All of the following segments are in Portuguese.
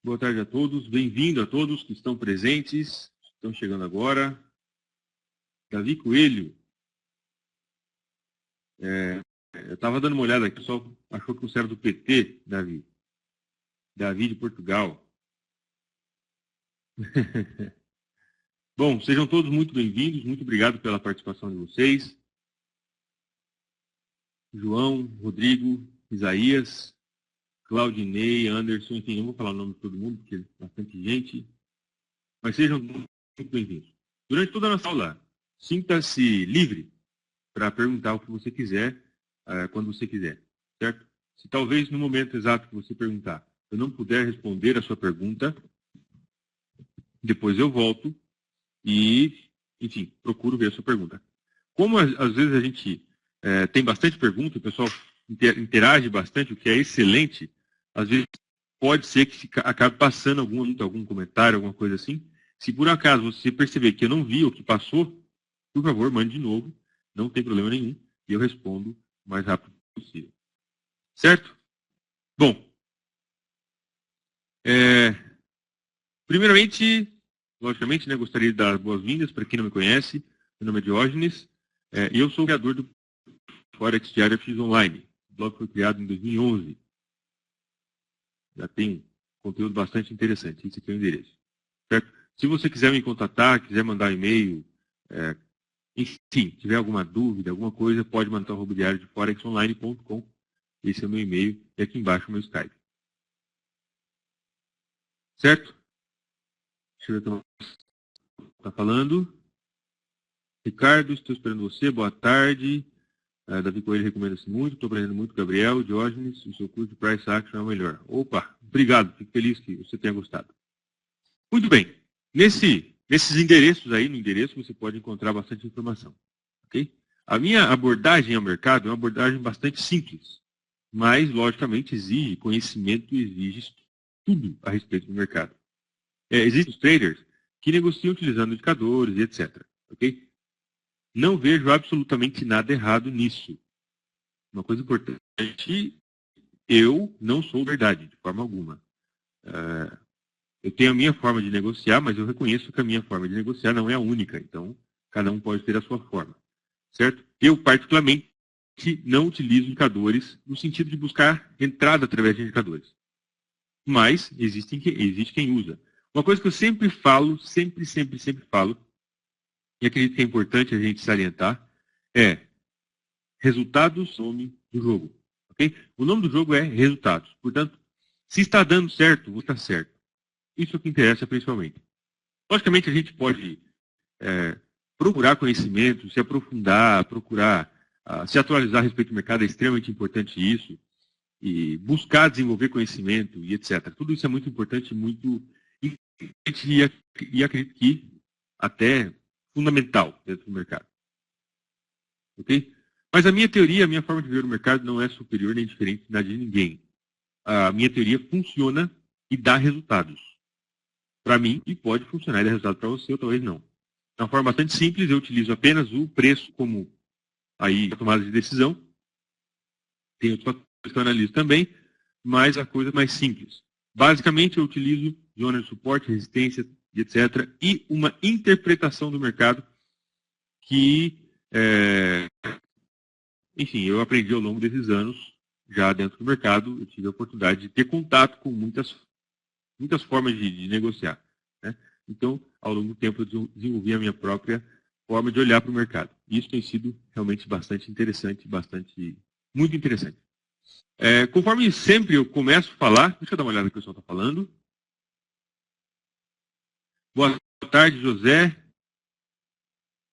Boa tarde a todos. Bem-vindo a todos que estão presentes. Estão chegando agora. Davi Coelho. Eu estava dando uma olhada aqui, o pessoal achou que você era do PT, Davi. Davi de Portugal. Bom, sejam todos muito bem-vindos. Muito obrigado pela participação de vocês. João, Rodrigo, Isaías, Claudinei, Anderson, enfim, não vou falar o nome de todo mundo, porque é bastante gente. Mas sejam muito bem-vindos. Durante toda a nossa aula, sinta-se livre para perguntar o que você quiser, quando você quiser, certo? Se talvez no momento exato que você perguntar, eu não puder responder a sua pergunta, depois eu volto e, enfim, procuro ver a sua pergunta. Como às vezes a gente tem bastante pergunta, o pessoal interage bastante, o que é excelente, às vezes pode ser que acabe passando algum comentário, alguma coisa assim. Se por acaso você perceber que eu não vi o que passou, por favor, mande de novo, não tem problema nenhum, e eu respondo o mais rápido possível. Certo? Bom, primeiramente, logicamente, gostaria de dar boas-vindas para quem não me conhece. Meu nome é Diógenes, e eu sou o criador do Forex Diário FX Online. O blog foi criado em 2011. Já tem um conteúdo bastante interessante. Esse aqui é o endereço. Certo? Se você quiser me contatar, quiser mandar e-mail, enfim, tiver alguma dúvida, alguma coisa, pode mandar o diário de forexonline.com. Esse é o meu e-mail e aqui embaixo o meu Skype. Certo? Deixa eu ver o que está falando. Ricardo, estou esperando você. Boa tarde. Davi Coelho recomenda-se muito. Estou aprendendo muito. Gabriel, Diógenes, o seu curso de Price Action é o melhor. Opa, obrigado. Fico feliz que você tenha gostado. Muito bem. Nesses endereços aí, no endereço, você pode encontrar bastante informação. Ok? A minha abordagem ao mercado é uma abordagem bastante simples, mas, logicamente, exige conhecimento e exige tudo a respeito do mercado. Existem os traders que negociam utilizando indicadores e etc. Ok? Não vejo absolutamente nada errado nisso. Uma coisa importante, eu não sou verdade, de forma alguma. Eu tenho a minha forma de negociar, mas eu reconheço que a minha forma de negociar não é a única. Então, cada um pode ter a sua forma. Certo? Eu, particularmente, não utilizo indicadores no sentido de buscar entrada através de indicadores. Mas existe quem usa. Uma coisa que eu sempre falo, sempre falo, e acredito que é importante a gente salientar, é resultados, nome do jogo. Okay? O nome do jogo é resultados. Portanto, se está dando certo, você está certo. Isso é o que interessa principalmente. Logicamente, a gente pode procurar conhecimento, se aprofundar, procurar se atualizar a respeito do mercado, é extremamente importante isso, e buscar desenvolver conhecimento e etc. Tudo isso é muito importante, muito importante e acredito que até fundamental dentro do mercado. Ok? Mas a minha teoria, a minha forma de ver o mercado não é superior nem diferente da de ninguém. A minha teoria funciona e dá resultados. Para mim, e pode funcionar e dar resultado para você, ou talvez não. De uma forma bastante simples, eu utilizo apenas o preço como aí a tomada de decisão. Tem outros fatores que eu analiso também, mas a coisa é mais simples. Basicamente, eu utilizo zona de suporte, resistência, etc. E uma interpretação do mercado que, enfim, eu aprendi ao longo desses anos, já dentro do mercado, eu tive a oportunidade de ter contato com muitas formas de negociar. Né? Então, ao longo do tempo, eu desenvolvi a minha própria forma de olhar para o mercado. E isso tem sido realmente bastante interessante, muito interessante. Conforme sempre eu começo a falar, deixa eu dar uma olhada no que o pessoal está falando. Boa tarde, José.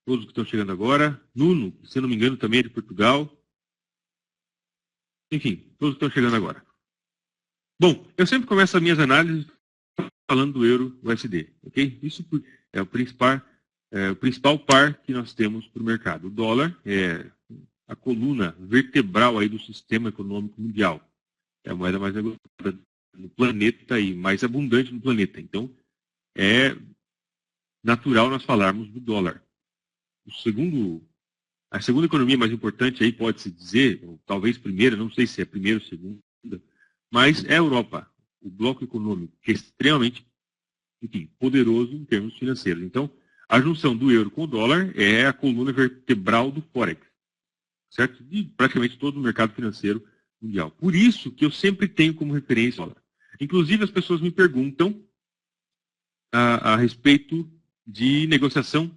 Todos que estão chegando agora. Nuno, se eu não me engano, também é de Portugal. Enfim, todos que estão chegando agora. Bom, eu sempre começo as minhas análises falando do euro USD, ok? Isso é o principal par que nós temos para o mercado. O dólar é a coluna vertebral aí do sistema econômico mundial. É a moeda mais negociada no planeta e mais abundante no planeta. Então, é natural nós falarmos do dólar. A segunda economia mais importante aí, pode-se dizer, ou talvez primeira, não sei se é primeira ou segunda, mas é a Europa. o bloco econômico, que é extremamente, enfim, poderoso em termos financeiros. Então, a junção do euro com o dólar é a coluna vertebral do Forex, certo? De praticamente todo o mercado financeiro mundial. Por isso que eu sempre tenho como referência o dólar. Inclusive, as pessoas me perguntam a respeito de negociação,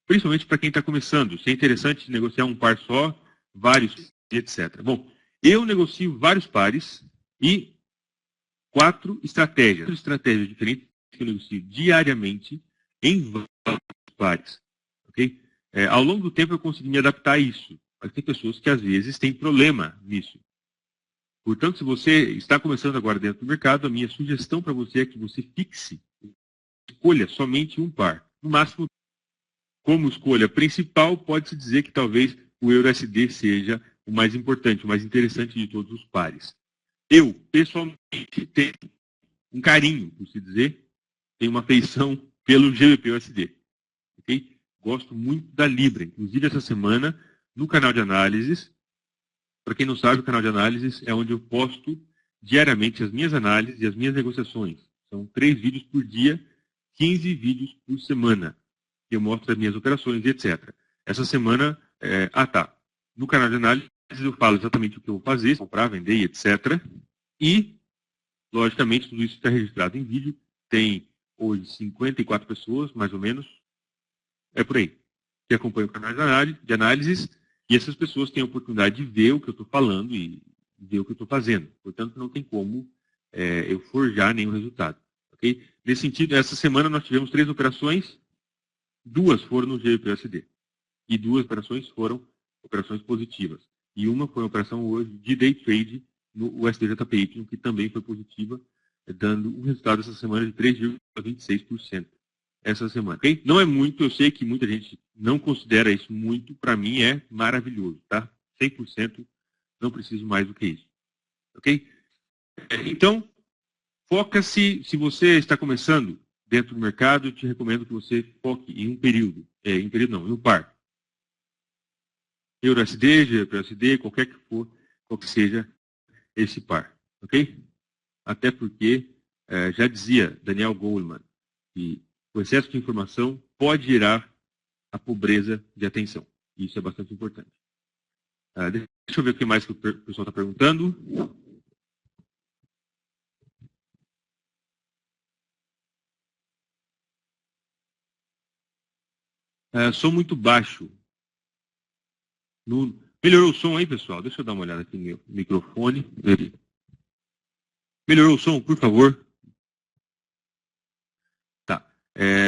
principalmente para quem está começando. Se é interessante negociar um par só, vários, etc. Bom, eu negocio vários pares e 4 estratégias diferentes que eu negocio diariamente em vários pares. Okay? Ao longo do tempo eu consegui me adaptar a isso, mas tem pessoas que às vezes têm problema nisso. Portanto, se você está começando agora dentro do mercado, a minha sugestão para você é que você fixe, escolha somente um par. No máximo, como escolha principal, pode-se dizer que talvez o EURUSD seja o mais importante, o mais interessante de todos os pares. Eu, pessoalmente, tenho um carinho, por se dizer, tenho uma afeição pelo GBP-USD. Okay? Gosto muito da Libra. Inclusive, essa semana, no canal de análises, para quem não sabe, o canal de análises é onde eu posto diariamente as minhas análises e as minhas negociações. São 3 vídeos por dia, 15 vídeos por semana. Eu mostro as minhas operações, etc. Essa semana, no canal de análises eu falo exatamente o que eu vou fazer, comprar, vender, etc. E, logicamente, tudo isso está registrado em vídeo. Tem hoje 54 pessoas, mais ou menos, é por aí, que acompanham o canal de análises, e essas pessoas têm a oportunidade de ver o que eu estou falando e ver o que eu estou fazendo. Portanto, não tem como eu forjar nenhum resultado. Okay? Nesse sentido, essa semana nós tivemos 3 operações, 2 foram no GBP-USD, e 2 operações foram operações positivas. E uma foi uma operação hoje de day trade no USDJPY, que também foi positiva, dando um resultado essa semana de 3,26%. Essa semana. Okay? Não é muito, eu sei que muita gente não considera isso muito, para mim é maravilhoso, tá? 100%, não preciso mais do que isso. Ok? Então, foca-se, se você está começando dentro do mercado, eu te recomendo que você foque em um período. Em um par. EURUSD, GBP-USD, qualquer que seja esse par. Ok? Até porque, já dizia Daniel Goleman, que o excesso de informação pode gerar a pobreza de atenção. Isso é bastante importante. Deixa eu ver o que mais que o pessoal está perguntando. Som muito baixo. Melhorou o som aí, pessoal? Deixa eu dar uma olhada aqui no meu microfone. Melhorou o som, por favor? Tá.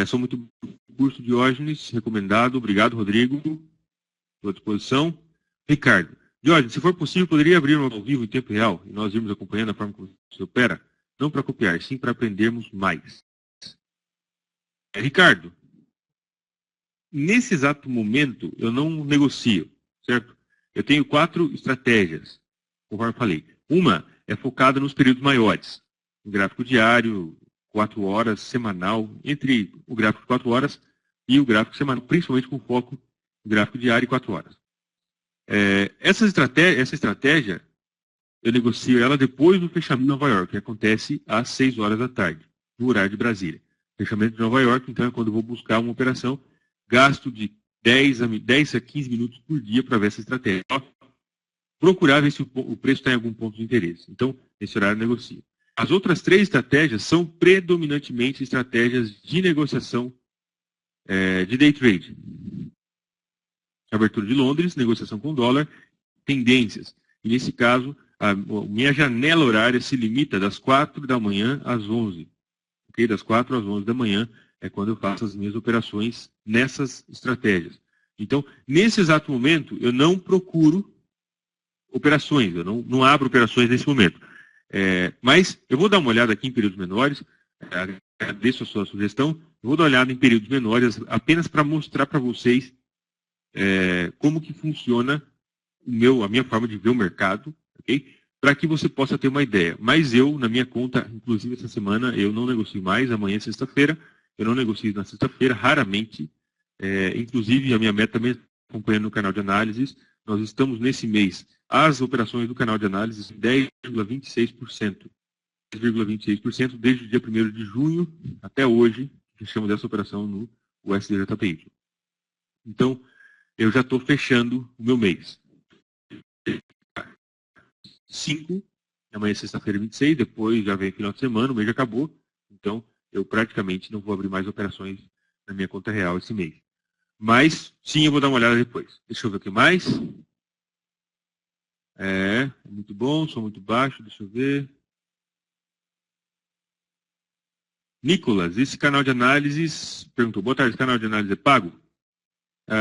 Som muito curso, Diógenes, recomendado. Obrigado, Rodrigo. Estou à disposição. Ricardo. Diógenes, se for possível, poderia abrir um ao vivo em tempo real e nós irmos acompanhando a forma como você opera? Não para copiar, sim para aprendermos mais. Ricardo, nesse exato momento, eu não negocio, certo? Eu tenho 4 estratégias, conforme falei. Uma é focada nos períodos maiores. Um gráfico diário, 4 horas, semanal, entre o gráfico de 4 horas e o gráfico semanal, principalmente com foco no gráfico diário e 4 horas. Essa estratégia, eu negocio ela depois do fechamento de Nova York, que acontece às 6 horas da tarde, no horário de Brasília. Fechamento de Nova York, então, é quando eu vou buscar uma operação, gasto de 10 a 15 minutos por dia para ver essa estratégia. Procurar ver se o preço está em algum ponto de interesse. Então, nesse horário eu negocio. As outras 3 estratégias são predominantemente estratégias de negociação de day trade. Abertura de Londres, negociação com dólar, tendências. E nesse caso, a minha janela horária se limita das 4 da manhã às 11. Okay? Das 4 às 11 da manhã é quando eu faço as minhas operações nessas estratégias. Então, nesse exato momento, eu não procuro operações, eu não abro operações nesse momento. Mas eu vou dar uma olhada aqui em períodos menores, agradeço a sua sugestão, eu vou dar uma olhada em períodos menores apenas para mostrar para vocês como que funciona a minha forma de ver o mercado, ok? Para que você possa ter uma ideia. Mas eu, na minha conta, inclusive essa semana, eu não negocio mais, amanhã é sexta-feira, eu não negocio na sexta-feira, raramente, inclusive a minha meta também, acompanhando no canal de análises, nós estamos nesse mês, as operações do canal de análises, 10,26%. 10,26% desde o dia 1º de junho até hoje, que chama dessa operação no USDJPY. Então, eu já estou fechando o meu mês. 5, amanhã é sexta-feira 26, depois já vem final de semana, o mês já acabou. Então, eu praticamente não vou abrir mais operações na minha conta real esse mês. Mas, sim, eu vou dar uma olhada depois. Deixa eu ver o que mais. Muito bom, som muito baixo, deixa eu ver. Nicolas, esse canal de análises, perguntou, boa tarde, esse canal de análise é pago?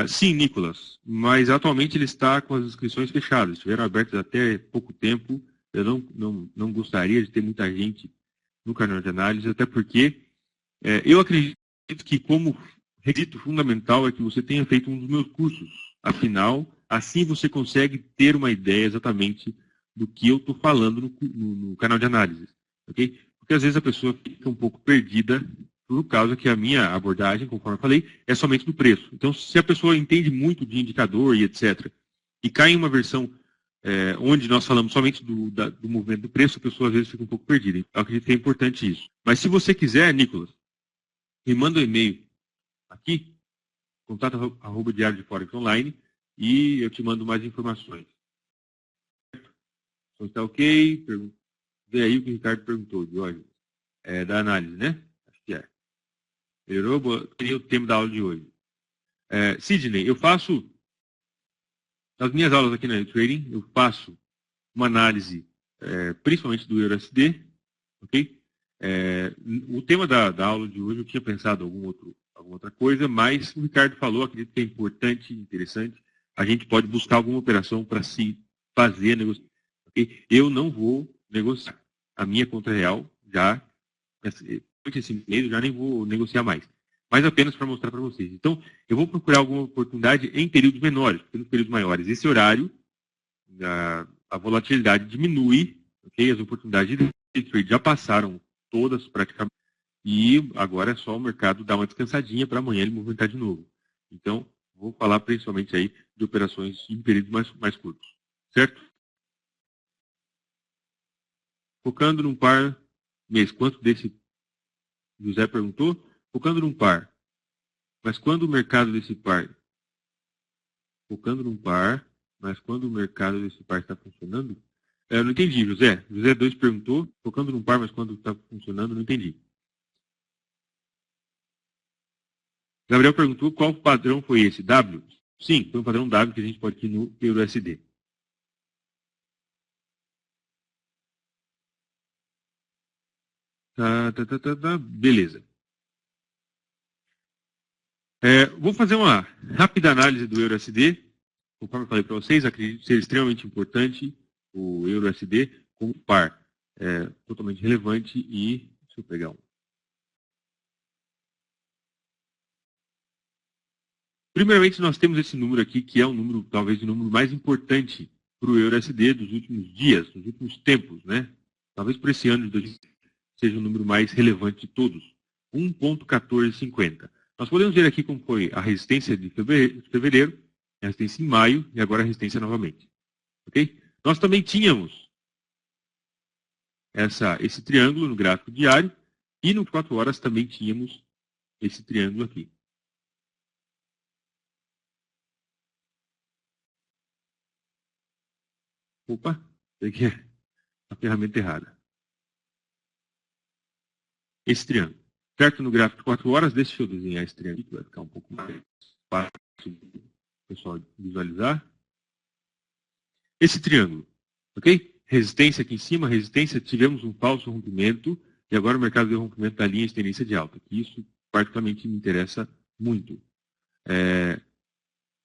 Sim, Nicolas, mas atualmente ele está com as inscrições fechadas, estiveram abertas até pouco tempo. Eu não gostaria de ter muita gente no canal de análise, até porque eu acredito que como requisito fundamental é que você tenha feito um dos meus cursos. Afinal, assim você consegue ter uma ideia exatamente do que eu estou falando no canal de análise. Okay? Porque às vezes a pessoa fica um pouco perdida por causa que a minha abordagem, conforme eu falei, é somente do preço. Então, se a pessoa entende muito de indicador e etc., e cai em uma versão onde nós falamos somente do movimento do preço, a pessoa às vezes fica um pouco perdida. Eu acredito que é importante isso. Mas se você quiser, Nicolas, me manda um e-mail aqui, contato@diário de Forex Online, e eu te mando mais informações. Então está ok? Vê aí o que o Ricardo perguntou, Jorge. Da análise, né? Acho que é. Melhorou? Queria o tema da aula de hoje. Sidney, eu faço, nas minhas aulas aqui na Trading, eu faço uma análise, principalmente do EURUSD, ok? O tema da aula de hoje, eu tinha pensado alguma outra coisa, mas o Ricardo falou, acredito que é importante, interessante, a gente pode buscar alguma operação para se fazer negociar. Okay? Eu não vou negociar a minha conta real, já, esse mês eu já nem vou negociar mais, mas apenas para mostrar para vocês. Então, eu vou procurar alguma oportunidade em períodos menores, porque nos períodos maiores, esse horário, a volatilidade diminui, okay? As oportunidades de trade já passaram todas praticamente, e agora é só o mercado dar uma descansadinha para amanhã ele movimentar de novo. Então, vou falar principalmente aí de operações em períodos mais curtos, certo? Focando num par mês, quanto desse José perguntou? Focando num par, mas quando o mercado desse par, focando num par, mas quando o mercado desse par está funcionando, eu não entendi, José. José 2 perguntou, focando num par, mas quando está funcionando, não entendi. Gabriel perguntou qual padrão foi esse? W? Sim, foi um padrão W que a gente pode aqui no EURUSD. Beleza. Vou fazer uma rápida análise do EURUSD. Conforme eu falei para vocês, acredito ser extremamente importante o EURUSD como par. Totalmente relevante e... Deixa eu pegar um. Primeiramente, nós temos esse número aqui, que é um número, talvez, o número mais importante para o EURUSD dos últimos dias, dos últimos tempos, né? Talvez por esse ano de 2020 seja o número mais relevante de todos. 1,1450. Nós podemos ver aqui como foi a resistência de fevereiro, a resistência em maio e agora a resistência novamente. Ok? Nós também tínhamos esse triângulo no gráfico diário e no 4 horas também tínhamos esse triângulo aqui. Opa, peguei a ferramenta errada. Esse triângulo. Certo? No gráfico de 4 horas, deixa eu desenhar esse triângulo, que vai ficar um pouco mais fácil para o pessoal visualizar. Esse triângulo, ok? Resistência aqui em cima, resistência, tivemos um falso rompimento, e agora o mercado deu rompimento da linha de tendência de alta, que isso particularmente me interessa muito.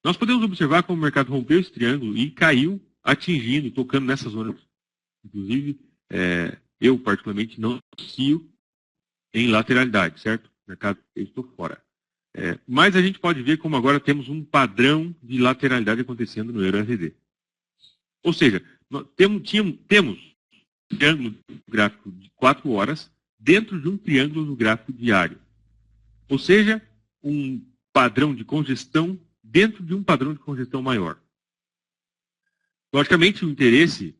Nós podemos observar como o mercado rompeu esse triângulo e caiu, atingindo, tocando nessa zona. Inclusive, eu particularmente não associo em lateralidade, certo? Mercado, eu estou fora. Mas a gente pode ver como agora temos um padrão de lateralidade acontecendo no EURUSD. Ou seja, nós temos um triângulo gráfico de 4 horas dentro de um triângulo no gráfico diário. Ou seja, um padrão de congestão dentro de um padrão de congestão maior. Logicamente, o interesse,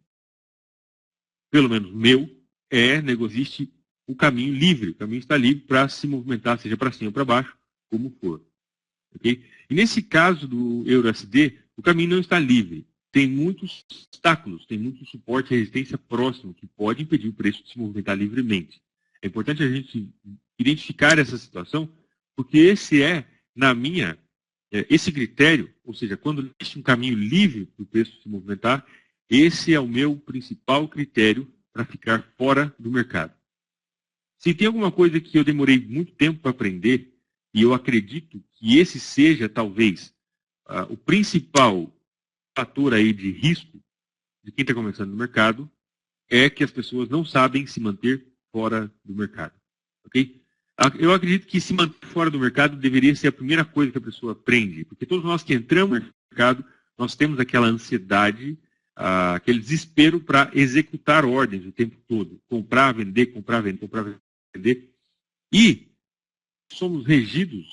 pelo menos meu, existe o caminho livre. O caminho está livre para se movimentar, seja para cima ou para baixo, como for. Okay? E nesse caso do EURUSD, o caminho não está livre. Tem muitos obstáculos, tem muito suporte e resistência próximo que pode impedir o preço de se movimentar livremente. É importante a gente identificar essa situação, porque esse critério, ou seja, quando existe um caminho livre para o preço se movimentar, esse é o meu principal critério para ficar fora do mercado. Se tem alguma coisa que eu demorei muito tempo para aprender, e eu acredito que esse seja, talvez, o principal fator aí de risco de quem está começando no mercado, é que as pessoas não sabem se manter fora do mercado. Ok? Eu acredito que se manter fora do mercado deveria ser a primeira coisa que a pessoa aprende, porque todos nós que entramos no mercado, nós temos aquela ansiedade, aquele desespero para executar ordens o tempo todo. Comprar, vender, comprar, vender, comprar, vender. E somos regidos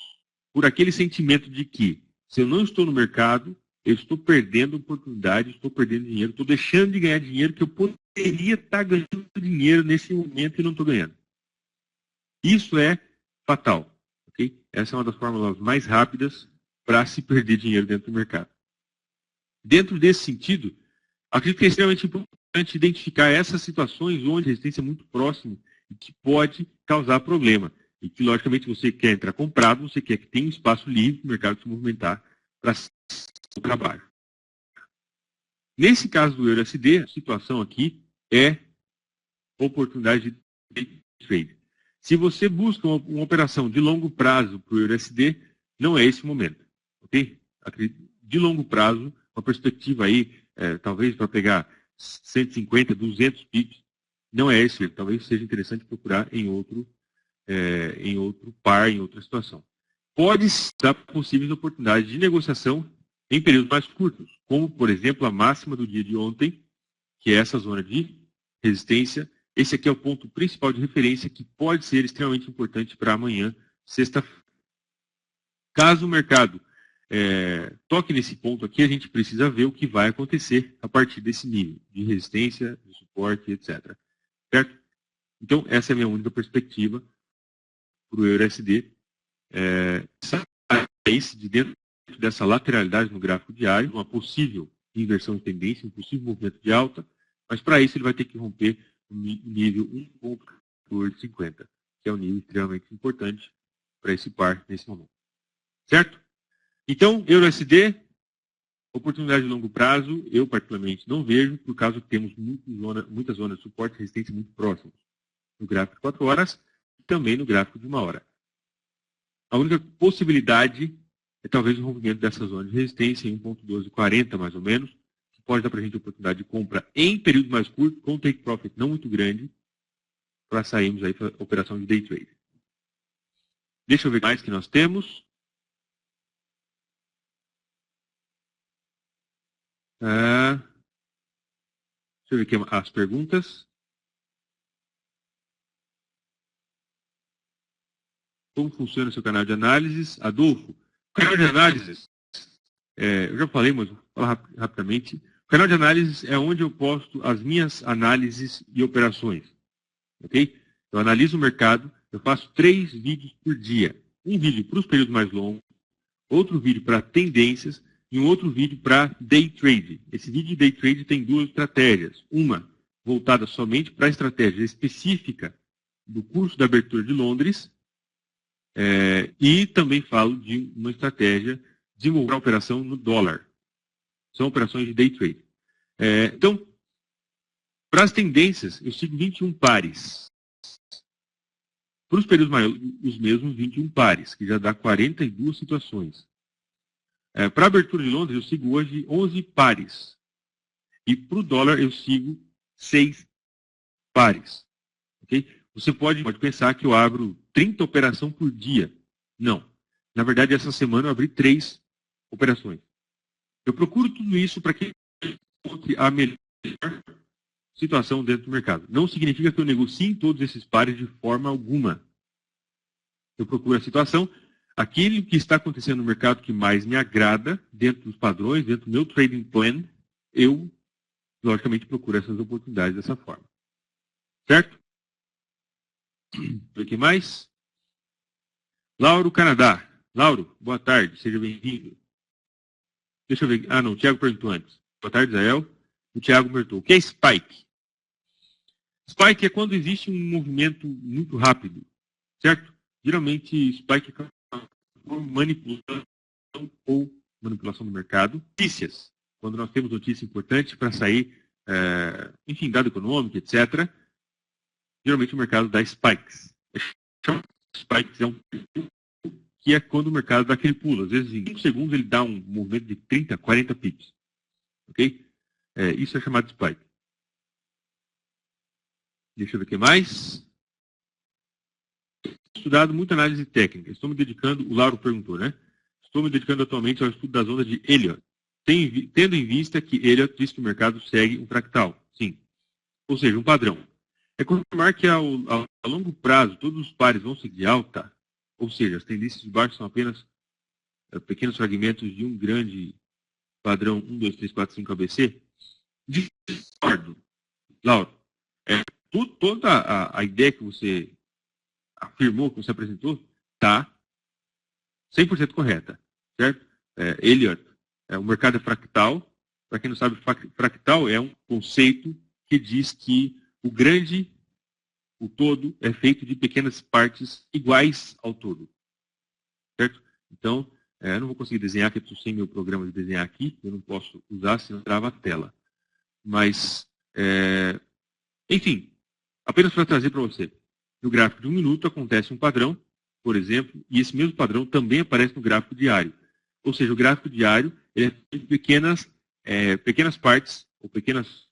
por aquele sentimento de que, se eu não estou no mercado, eu estou perdendo oportunidade, estou perdendo dinheiro, estou deixando de ganhar dinheiro que eu poderia estar ganhando dinheiro nesse momento e não estou ganhando. Isso é fatal. Okay? Essa é uma das fórmulas mais rápidas para se perder dinheiro dentro do mercado. Dentro desse sentido, acredito que é extremamente importante identificar essas situações onde a resistência é muito próxima e que pode causar problema. E que, logicamente, você quer entrar comprado, você quer que tenha um espaço livre para o mercado se movimentar para o trabalho. Nesse caso do EURUSD, a situação aqui é oportunidade de day trade. Se você busca uma operação de longo prazo para o EURUSD, não é esse o momento. Ok? De longo prazo, uma perspectiva aí, talvez para pegar 150, 200 pips, não é esse. Talvez seja interessante procurar em outro par, em outra situação. Pode dar possíveis oportunidades de negociação em períodos mais curtos, como, por exemplo, a máxima do dia de ontem, que é essa zona de resistência. Esse aqui é o ponto principal de referência que pode ser extremamente importante para amanhã, sexta-feira. Caso o mercado toque nesse ponto aqui, a gente precisa ver o que vai acontecer a partir desse nível de resistência, de suporte, etc. Certo? Então, essa é a minha única perspectiva para o EURUSD. Sair de dentro dessa lateralidade no gráfico diário, uma possível inversão de tendência, um possível movimento de alta, mas para isso ele vai ter que romper o nível 1.1450, que é um nível extremamente importante para esse par nesse momento. Certo? Então, EURUSD, oportunidade de longo prazo, eu particularmente não vejo, por causa que temos muitas zonas de suporte e resistência muito próximas. No gráfico de 4 horas e também no gráfico de 1 hora. A única possibilidade é talvez o rompimento dessa zona de resistência em 1.1240, mais ou menos, que pode dar para a gente a oportunidade de compra em período mais curto, com take profit não muito grande, para sairmos aí para a operação de day trade. Deixa eu ver mais que nós temos. Deixa eu ver aqui as perguntas. Como funciona o seu canal de análises? Adolfo, o canal de análises, eu já falei, mas vou falar rapidamente. O canal de análises é onde eu posto as minhas análises e operações. Ok? Eu analiso o mercado, eu faço 3 vídeos por dia. Um vídeo para os períodos mais longos, outro vídeo para tendências e um outro vídeo para day trade. Esse vídeo de day trade tem 2 estratégias. Uma voltada somente para a estratégia específica do curso da abertura de Londres, e também falo de uma estratégia de desenvolver a operação no dólar. São operações de day trade. Então, para as tendências, eu sigo 21 pares. Para os períodos maiores, os mesmos 21 pares, que já dá 42 situações. Para a abertura de Londres, eu sigo hoje 11 pares. E para o dólar, eu sigo 6 pares. Okay? Você pode pensar que eu abro 30 operações por dia. Não. Na verdade, essa semana eu abri 3 operações. Eu procuro tudo isso para que encontre a melhor situação dentro do mercado. Não significa que eu negocie todos esses pares de forma alguma. Eu procuro a situação, aquilo que está acontecendo no mercado que mais me agrada, dentro dos padrões, dentro do meu trading plan, eu, logicamente, procuro essas oportunidades dessa forma. Certo? O que mais? Lauro, Canadá. Lauro, boa tarde, seja bem-vindo. Deixa eu ver. Ah, não, o Thiago perguntou antes. Boa tarde, Israel. O Thiago perguntou, o que é spike? Spike é quando existe um movimento muito rápido, certo? Geralmente, spike é por manipulação ou manipulação do mercado. Notícias, quando nós temos notícia importante para sair, enfim, dado econômico, etc. Geralmente o mercado dá spikes. Spikes é um que é quando o mercado dá aquele pulo. Às vezes, em 5 segundos, ele dá um movimento de 30, 40 pips. Ok? Isso é chamado de spike. Deixa eu ver o que mais. Estudado muita análise técnica. Estou me dedicando, o Lauro perguntou, né? Estou me dedicando atualmente ao estudo das ondas de Elliott. Tendo em vista que Elliott diz que o mercado segue um fractal. Sim. Ou seja, um padrão. É confirmar que a longo prazo todos os pares vão seguir alta, ou seja, as tendências de baixo são apenas pequenos fragmentos de um grande padrão 1, 2, 3, 4, 5 ABC? Discordo, Lauro. Toda a ideia que você afirmou, que você apresentou, está 100% correta, certo? Elliott, o mercado é fractal. Para quem não sabe, fractal é um conceito que diz que o todo é feito de pequenas partes iguais ao todo. Certo? Então, eu não vou conseguir desenhar, porque eu estou sem meu programa de desenhar aqui, eu não posso usar, senão trava a tela. Mas, enfim, apenas para trazer para você. No gráfico de 1 minuto acontece um padrão, por exemplo, e esse mesmo padrão também aparece no gráfico diário. Ou seja, o gráfico diário ele é feito de pequenas partes, ou pequenos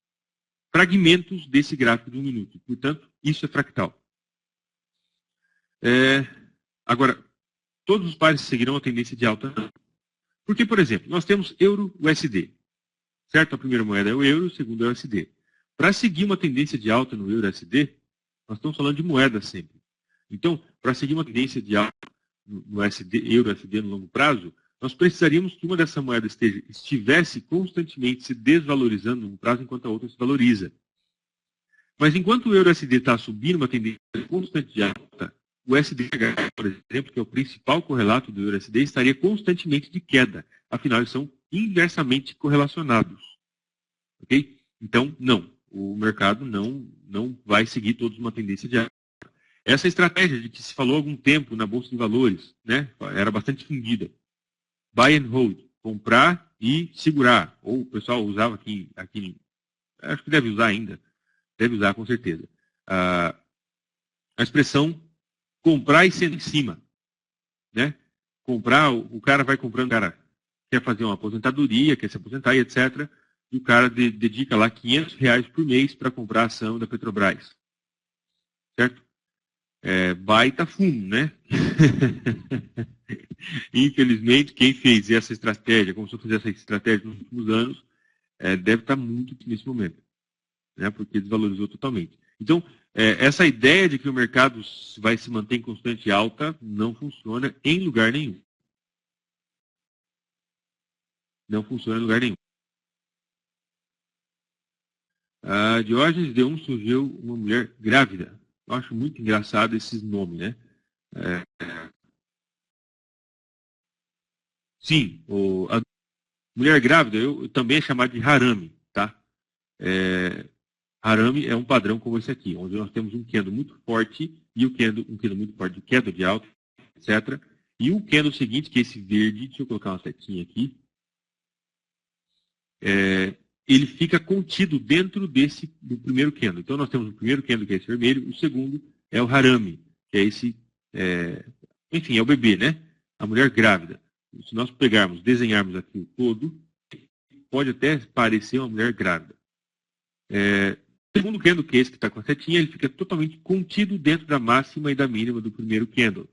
fragmentos desse gráfico de 1 minuto. Portanto, isso é fractal. Agora, todos os pares seguirão a tendência de alta? Porque, por exemplo, nós temos euro-USD. Certo? A primeira moeda é o euro, a segunda é o USD. Para seguir uma tendência de alta no euro-USD, nós estamos falando de moeda sempre. Então, para seguir uma tendência de alta no euro-USD no longo prazo, nós precisaríamos que uma dessas moedas estivesse constantemente se desvalorizando no longo prazo, enquanto a outra se valoriza. Mas enquanto o euro-USD está subindo uma tendência constante de alta, o SDH, por exemplo, que é o principal correlato do euro-USD, estaria constantemente de queda. Afinal, eles são inversamente correlacionados. Ok? Então, não. O mercado não vai seguir todos uma tendência de alta. Essa estratégia de que se falou há algum tempo na Bolsa de Valores, né, era bastante difundida. Buy and hold. Comprar e segurar. Ou o pessoal usava aqui acho que deve usar ainda. Deve usar com certeza. A expressão comprar e ser em cima. Né? Comprar, o cara vai comprando, o cara quer fazer uma aposentadoria, quer se aposentar e etc. E o cara dedica lá R$500 por mês para comprar a ação da Petrobras. Certo? Baita fumo, né? Infelizmente, quem fez essa estratégia, começou a fazer essa estratégia nos últimos anos, deve estar muito nesse momento. Né? Porque desvalorizou totalmente. Então, essa ideia de que o mercado vai se manter em constante alta não funciona em lugar nenhum. Não funciona em lugar nenhum. A Diógenes de surgiu uma mulher grávida. Eu acho muito engraçado esses nomes, né? Sim, a mulher grávida eu também é chamada de harami, tá? Harami é um padrão como esse aqui, onde nós temos um candle muito forte e um candle muito forte de queda de alta, etc. E o candle seguinte, que é esse verde, deixa eu colocar uma setinha aqui, ele fica contido dentro do primeiro candle. Então nós temos o primeiro candle, que é esse vermelho, o segundo é o harami, que é esse, enfim, é o bebê, né? A mulher grávida. Se nós desenharmos aqui o todo, pode até parecer uma mulher grávida. O segundo candle, que é esse que está com a setinha, ele fica totalmente contido dentro da máxima e da mínima do primeiro candle.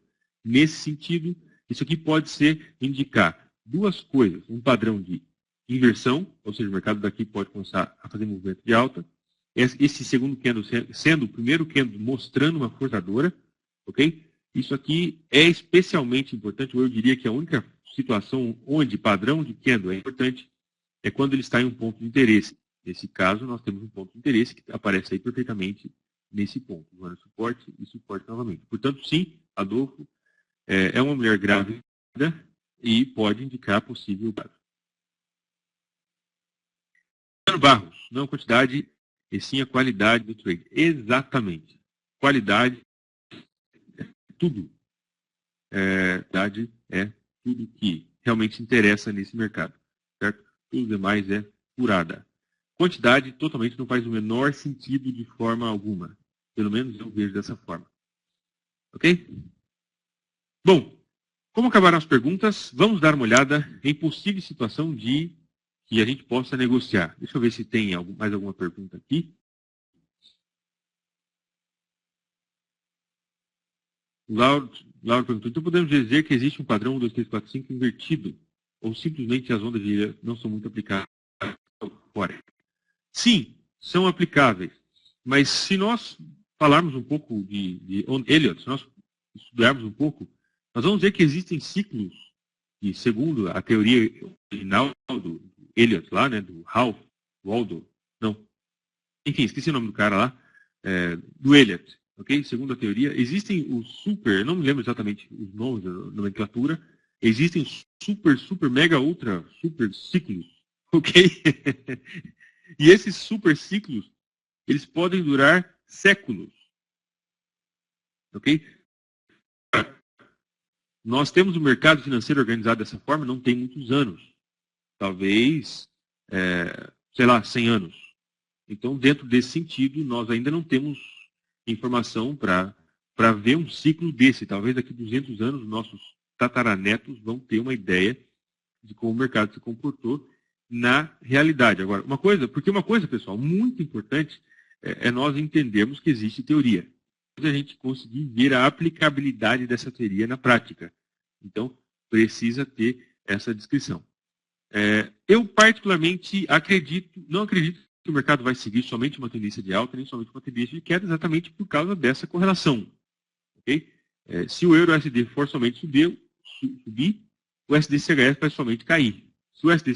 Nesse sentido, isso aqui pode indicar duas coisas. Um padrão de inversão, ou seja, o mercado daqui pode começar a fazer movimento de alta. Esse segundo candle sendo o primeiro candle mostrando uma forçadora, ok? Isso aqui é especialmente importante, ou eu diria que a única situação onde padrão de candle é importante é quando ele está em um ponto de interesse. Nesse caso, nós temos um ponto de interesse que aparece aí perfeitamente nesse ponto. Agora, suporte e suporte novamente. Portanto, sim, Adolfo é uma mulher grávida e pode indicar possível caso. Barros, não a quantidade, e sim a qualidade do trade. Exatamente. Qualidade é tudo. Qualidade é tudo que realmente interessa nesse mercado. Certo? Tudo demais é furada. Quantidade totalmente não faz o menor sentido de forma alguma. Pelo menos eu vejo dessa forma. Ok? Bom, como acabaram as perguntas, vamos dar uma olhada em possível situação de que a gente possa negociar. Deixa eu ver se tem mais alguma pergunta aqui. Lauro perguntou, então podemos dizer que existe um padrão 1, 2, 3, 4, 5 invertido? Ou simplesmente as ondas de ilha não são muito aplicáveis fora? Sim, são aplicáveis. Mas se nós falarmos um pouco de Elliott, se nós estudarmos um pouco, nós vamos ver que existem ciclos, e segundo a teoria original do Elliott lá, né, do Ralph Waldo, não, enfim, esqueci o nome do cara lá, do Elliott, ok? Segundo a teoria, existem os super, eu não me lembro exatamente os nomes da nomenclatura, existem super, mega, ultra, super ciclos, ok? E esses super ciclos, eles podem durar séculos, ok? Nós temos o mercado financeiro organizado dessa forma, não tem muitos anos. Talvez, sei lá, 100 anos. Então, dentro desse sentido, nós ainda não temos informação para ver um ciclo desse. Talvez daqui a 200 anos, nossos tataranetos vão ter uma ideia de como o mercado se comportou na realidade. Agora, uma coisa, pessoal, muito importante é nós entendermos que existe teoria. A gente conseguir ver a aplicabilidade dessa teoria na prática. Então, precisa ter essa descrição. Eu, particularmente, não acredito que o mercado vai seguir somente uma tendência de alta, nem somente uma tendência de queda, exatamente por causa dessa correlação. Okay? Se o euro-USD for somente subir, o USD-CHF vai somente cair. Se o USD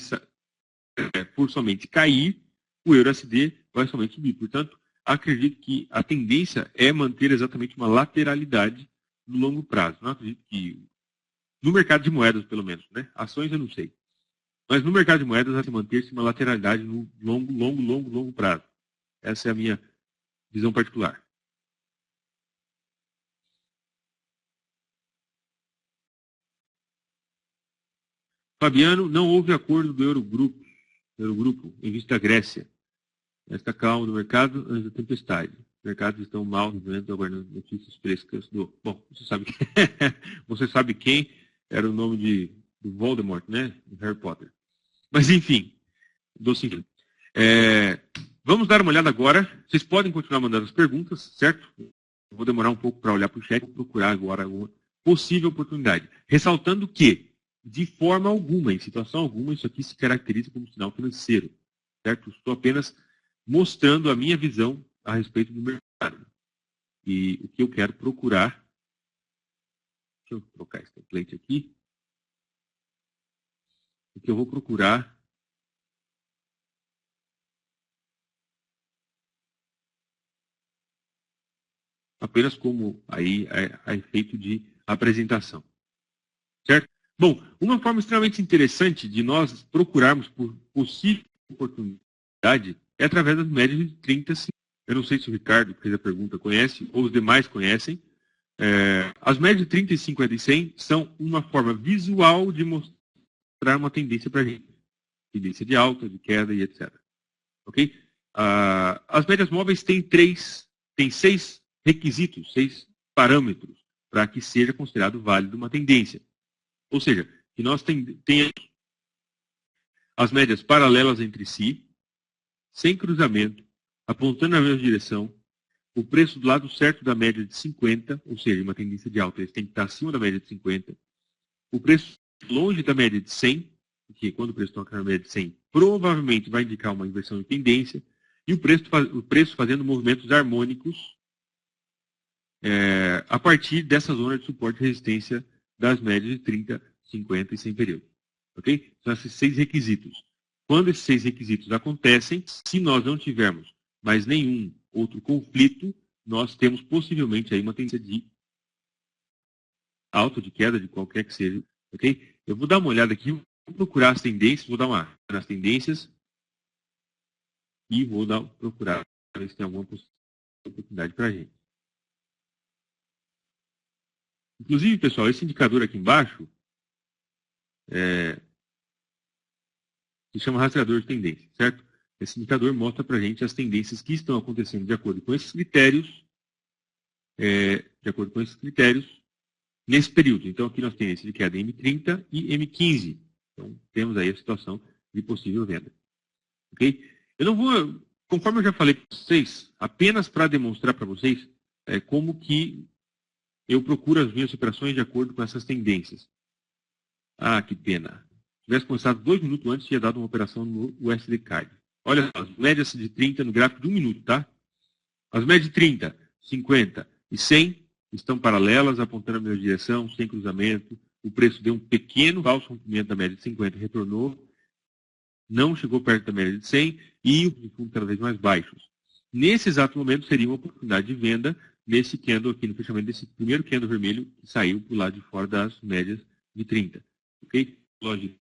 for somente cair, o euro-USD vai somente subir. Portanto, acredito que a tendência é manter exatamente uma lateralidade no longo prazo. Não acredito que, no mercado de moedas, pelo menos, né? Ações eu não sei. Mas no mercado de moedas, vai manter-se uma lateralidade no longo prazo. Essa é a minha visão particular. Fabiano, não houve acordo do Eurogrupo em vista da Grécia. Esta calma do mercado antes da tempestade. Os mercados estão mal, aguardando notícias frescas do... Bom, você sabe quem era o nome do Voldemort, né? Do Harry Potter. Mas, enfim, dou sentido. Vamos dar uma olhada agora. Vocês podem continuar mandando as perguntas, certo? Eu vou demorar um pouco para olhar para o chat e procurar agora alguma possível oportunidade. Ressaltando que, de forma alguma, em situação alguma, isso aqui se caracteriza como sinal financeiro, certo? Estou apenas mostrando a minha visão a respeito do mercado. E o que eu quero procurar... Deixa eu trocar esse template aqui. O que eu vou procurar... apenas como aí a efeito de apresentação. Certo? Bom, uma forma extremamente interessante de nós procurarmos por possível oportunidade é através das médias de 30. Eu não sei se o Ricardo, que fez a pergunta, conhece, ou os demais conhecem. As médias de 30, 50 e 100 são uma forma visual de mostrar uma tendência para a gente. Tendência de alta, de queda e etc. Ok? As médias móveis têm 6 requisitos, 6 parâmetros para que seja considerado válido uma tendência. Ou seja, que nós tenhamos as médias paralelas entre si, sem cruzamento, apontando na mesma direção, o preço do lado certo da média de 50, ou seja, uma tendência de alta, eles têm que estar acima da média de 50, o preço longe da média de 100, porque quando o preço toca na média de 100, provavelmente vai indicar uma inversão de tendência, e o preço fazendo movimentos harmônicos a partir dessa zona de suporte e resistência das médias de 30, 50 e 100 períodos. Ok? São esses 6 requisitos. Quando esses 6 requisitos acontecem, se nós não tivermos mais nenhum outro conflito, nós temos possivelmente aí uma tendência de alta, de queda, de qualquer que seja, ok? Eu vou dar uma olhada aqui, vou procurar as tendências, vou dar uma olhada nas tendências e vou procurar ver se tem alguma oportunidade para a gente. Inclusive, pessoal, esse indicador aqui embaixo se chama rastreador de tendência, certo? Esse indicador mostra para a gente as tendências que estão acontecendo de acordo com esses critérios, nesse período. Então, aqui nós temos de queda M30 e M15. Então, temos aí a situação de possível venda. Ok? Eu não vou, conforme eu já falei para vocês, apenas para demonstrar para vocês como que eu procuro as minhas operações de acordo com essas tendências. Ah, que pena. Se tivesse começado 2 minutos antes, tinha dado uma operação no USD Card. Olha as médias de 30 no gráfico de 1 minuto, tá? As médias de 30, 50 e 100 estão paralelas, apontando a mesma direção, sem cruzamento. O preço deu um pequeno falso rompimento da média de 50, retornou, não chegou perto da média de 100 e os fundos cada vez mais baixos. Nesse exato momento, seria uma oportunidade de venda nesse candle aqui, no fechamento desse primeiro candle vermelho que saiu por lado de fora das médias de 30. Ok? Lógico,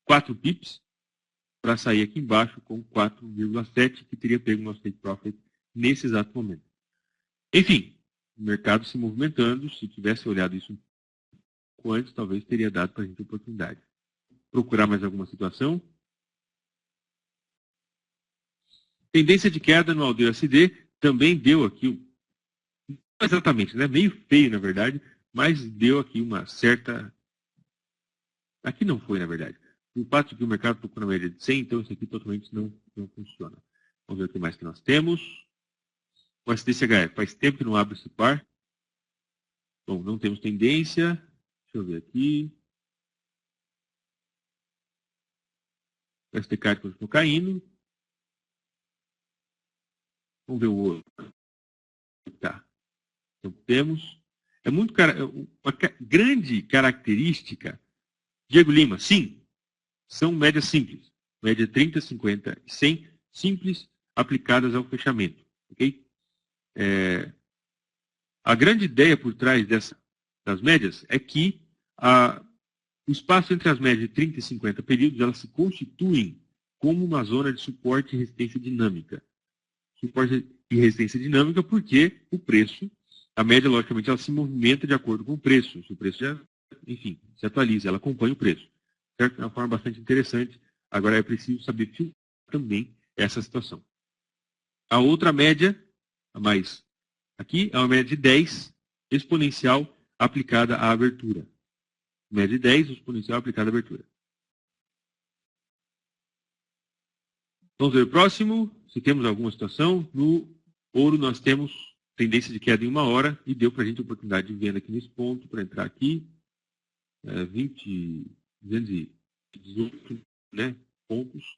4 pips para sair aqui embaixo com 4,7, que teria pego o nosso take profit nesse exato momento. Enfim, o mercado se movimentando, se tivesse olhado isso um pouco antes, talvez teria dado para a gente a oportunidade. Procurar mais alguma situação. Tendência de queda no ALDUSD também deu aqui, não exatamente, né? Meio feio na verdade, mas deu aqui uma certa... Aqui não foi, na verdade. O fato de que o mercado tocou na média de 100, então isso aqui totalmente não funciona. Vamos ver o que mais que nós temos. O SDCHF, faz tempo que não abre esse par. Bom, não temos tendência. Deixa eu ver aqui. O SDCAD continua caindo. Vamos ver o outro. Tá. Então temos. É muito uma grande característica. Diego Lima, sim. São médias simples. Média 30, 50 e 100 simples aplicadas ao fechamento. Ok? A grande ideia por trás das médias é que o espaço entre as médias de 30 e 50 períodos, elas se constituem como uma zona de suporte e resistência dinâmica. Suporte e resistência dinâmica porque o preço, a média, logicamente, ela se movimenta de acordo com o preço. Se o preço já, enfim, se atualiza, ela acompanha o preço. Certo? É uma forma bastante interessante. Agora é preciso saber filtrar também essa situação. A outra média, a mais aqui, é uma média de 10 exponencial aplicada à abertura. Média de 10 exponencial aplicada à abertura. Vamos ver o próximo. Se temos alguma situação. No ouro nós temos tendência de queda em 1 hora e deu para a gente a oportunidade de venda aqui nesse ponto para entrar aqui. 218, né, pontos.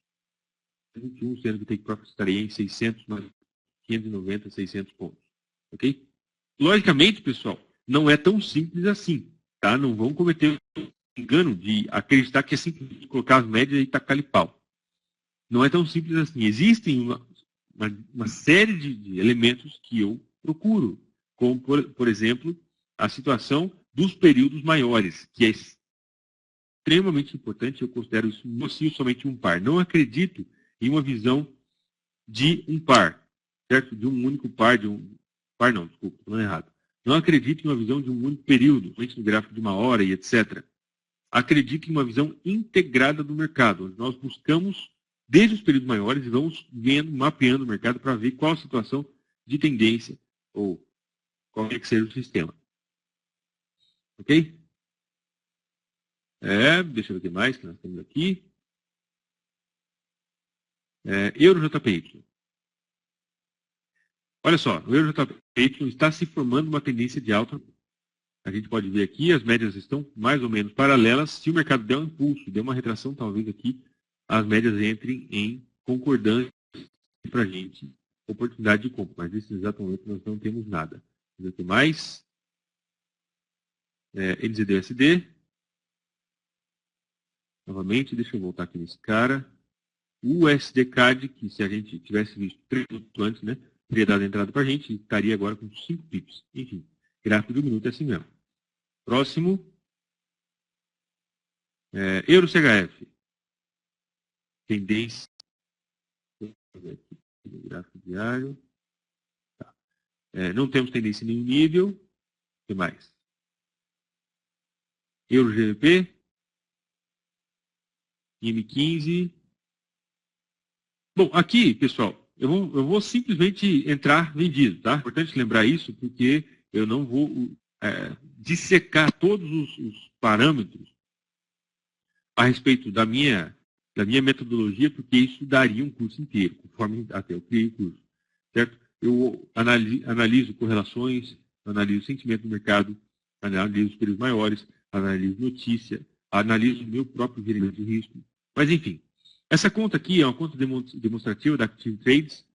21, sendo que o take profit estaria em 600, mais 590, 600 pontos. Ok? Logicamente, pessoal, não é tão simples assim. Tá? Não vão cometer o engano de acreditar que é simples colocar as médias e tacar ali pau. Não é tão simples assim. Existem uma série de elementos que eu procuro, como, por exemplo, a situação dos períodos maiores, que é extremamente importante. Eu considero isso nocivo somente um par. Não acredito em uma visão de um par, certo? De um único par, par não, desculpa, estou falando errado. Não acredito em uma visão de um único período, somente no gráfico de 1 hora e etc. Acredito em uma visão integrada do mercado, onde nós buscamos desde os períodos maiores e vamos vendo, mapeando o mercado para ver qual a situação de tendência ou qual é que seja o sistema. Ok? Deixa eu ver o que mais que nós temos aqui. Euro JPY. Olha só, o Euro JPY está se formando uma tendência de alta. A gente pode ver aqui, as médias estão mais ou menos paralelas. Se o mercado der um impulso, der uma retração, talvez aqui as médias entrem em concordância para a gente, oportunidade de compra. Mas nesse exato momento nós não temos nada. Vamos ver o que mais. NZD-USD. Novamente, deixa eu voltar aqui nesse cara. O USD CAD, que se a gente tivesse visto 3 minutos antes, né, teria dado a entrada para a gente, estaria agora com 5 pips. Enfim, gráfico de 1 minuto é assim mesmo. Próximo. Euro CHF. Tendência. Gráfico diário. Tá. Não temos tendência em nenhum nível. O que mais? Euro GBP. IM15. Bom, aqui, pessoal, eu vou simplesmente entrar vendido, tá? É importante lembrar isso, porque eu não vou dissecar todos os parâmetros a respeito da minha metodologia, porque isso daria um curso inteiro, conforme até eu criei o curso, certo? Eu analiso correlações, analiso sentimento do mercado, analiso os períodos maiores, analiso notícia, analiso o meu próprio gerenciamento de risco. Mas, enfim, essa conta aqui é uma conta demonstrativa da Active Trades,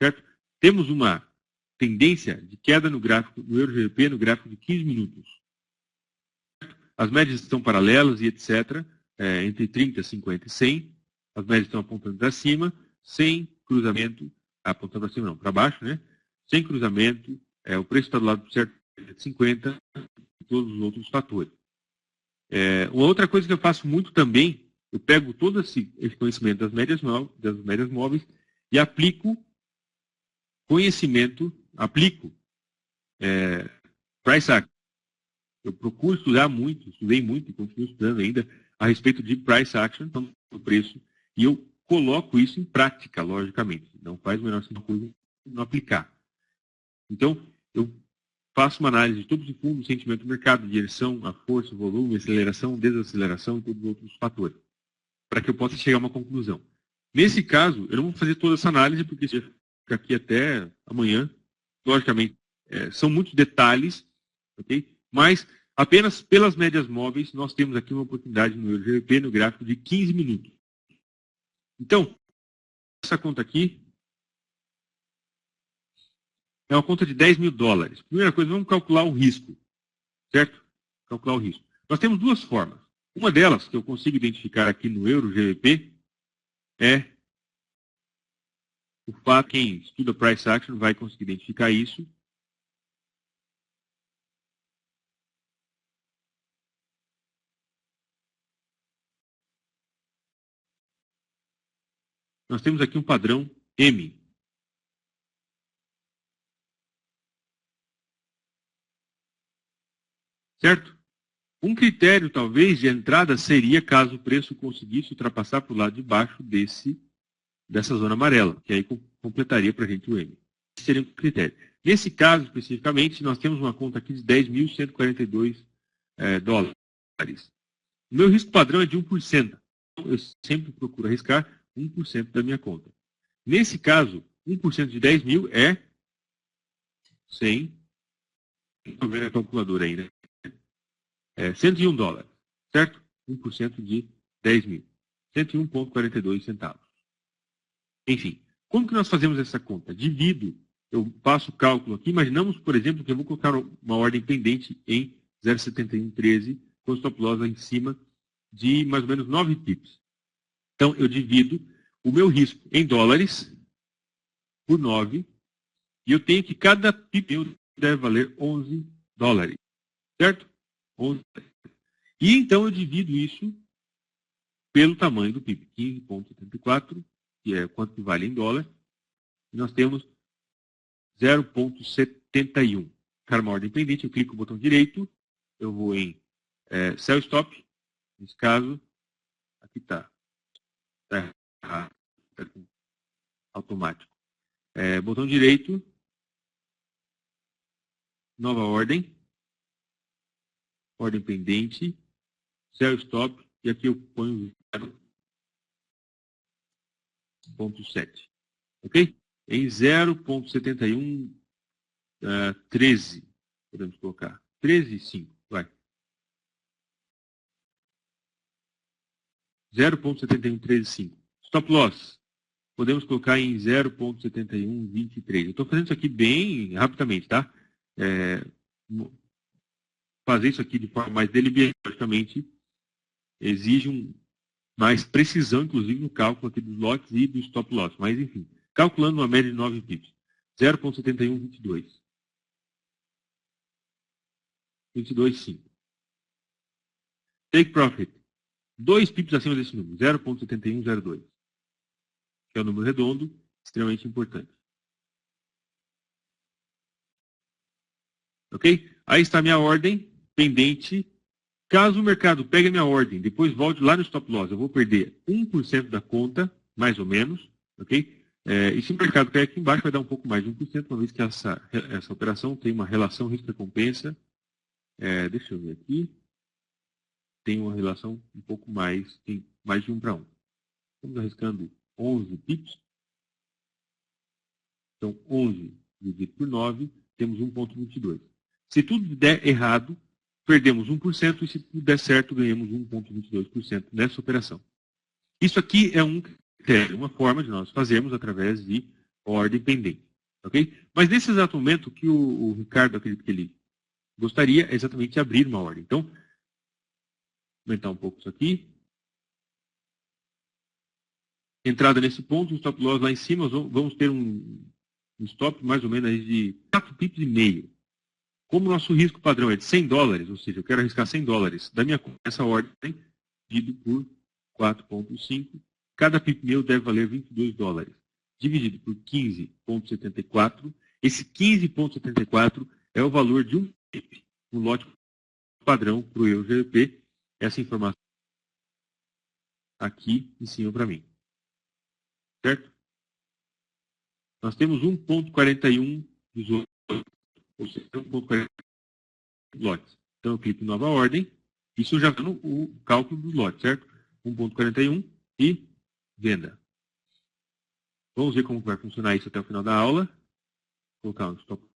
certo? Temos uma tendência de queda no gráfico, no Euro GBP, no gráfico de 15 minutos. As médias estão paralelas e etc., entre 30, 50 e 100. As médias estão apontando para cima, sem cruzamento, apontando para cima não, para baixo, né? Sem cruzamento, o preço está do lado certo de 50 e todos os outros fatores. Uma outra coisa que eu faço muito também, eu pego todo esse conhecimento das médias móveis e aplico conhecimento, price action. Eu procuro estudar muito, estudei muito e continuo estudando ainda a respeito de price action, do preço, e eu coloco isso em prática, logicamente. Não faz o menor sentido não aplicar. Então, eu faço uma análise de topos e fundos, sentimento do mercado, direção, a força, volume, aceleração, desaceleração e todos os outros fatores, para que eu possa chegar a uma conclusão. Nesse caso, eu não vou fazer toda essa análise, porque se eu ficar aqui até amanhã, logicamente, são muitos detalhes, ok? Mas apenas pelas médias móveis, nós temos aqui uma oportunidade no Euro GBP no gráfico de 15 minutos. Então, essa conta aqui é uma conta de 10 mil dólares. Primeira coisa, vamos calcular o risco, certo? Calcular o risco. Nós temos duas formas. Uma delas, que eu consigo identificar aqui no Euro GBP, é o fato que quem estuda Price Action vai conseguir identificar isso. Nós temos aqui um padrão M. Certo? Um critério, talvez, de entrada seria caso o preço conseguisse ultrapassar para o lado de baixo dessa zona amarela, que aí completaria para a gente o M. Esse seria um critério. Nesse caso, especificamente, nós temos uma conta aqui de 10.142 dólares. O meu risco padrão é de 1%. Eu sempre procuro arriscar 1% da minha conta. Nesse caso, 1% de 10 mil é 100. Estou vendo a calculadora aí, né? 101 dólares, certo? 1% de 10 mil. 101,42 centavos. Enfim, como que nós fazemos essa conta? Divido, eu faço o cálculo aqui. Imaginamos, por exemplo, que eu vou colocar uma ordem pendente em 0,7113, com stop loss lá em cima de mais ou menos 9 pips. Então, eu divido o meu risco em dólares por 9, e eu tenho que cada pip deve valer 11 dólares, certo? 11. E então eu divido isso pelo tamanho do PIB, 15,74, que é quanto que vale em dólar, e nós temos 0,71. Para uma ordem pendente, eu clico no botão direito, eu vou em Sell Stop, nesse caso, aqui está. Tá automático. Botão direito, nova ordem, ordem pendente, Sell Stop, e aqui eu ponho 0,7. Ok? Em 0,7113, podemos colocar. 13,5, vai. 0,713,5. Stop loss, podemos colocar em 0,7123. Eu estou fazendo isso aqui bem rapidamente, tá? Fazer isso aqui de forma mais deliberativamente exige mais precisão, inclusive, no cálculo aqui dos lotes e do stop loss. Mas, enfim, calculando uma média de 9 pips. 0,7122. 22,5. Take profit. 2 pips acima desse número, 0,7102. Que é um número redondo, extremamente importante. Ok? Aí está a minha ordem pendente. Caso o mercado pegue a minha ordem, depois volte lá no stop loss, eu vou perder 1% da conta, mais ou menos. Ok? E se o mercado cair aqui embaixo, vai dar um pouco mais de 1%, uma vez que essa operação tem uma relação risco-recompensa. Deixa eu ver aqui. Tem uma relação um pouco mais, tem mais de 1 para 1. Estamos arriscando 11 pips. Então, 11 dividido por 9, temos 1,22. Se tudo der errado, perdemos 1%, e se tudo der certo, ganhamos 1,22% nessa operação. Isso aqui é um critério, uma forma de nós fazermos através de ordem pendente. Ok? Mas nesse exato momento, o que o Ricardo acredita que ele gostaria é exatamente abrir uma ordem. Então, vou aumentar um pouco isso aqui. Entrada nesse ponto, um stop loss lá em cima, vamos ter um stop mais ou menos aí de 4 pips e meio. Como o nosso risco padrão é de $100, ou seja, eu quero arriscar $100 da minha conta, essa ordem dividido por 4,5, cada pip meu deve valer $22. Dividido por 15,74, esse 15,74 é o valor de um pip, um lote padrão para o euro GBP. Essa informação aqui em cima para mim. Certo? Nós temos 1,41 18, ou seja, 1,41 lotes. Então eu clico em nova ordem. Isso já está no cálculo dos lotes, certo? 1,41 e venda. Vamos ver como vai funcionar isso até o final da aula. Vou colocar um stop.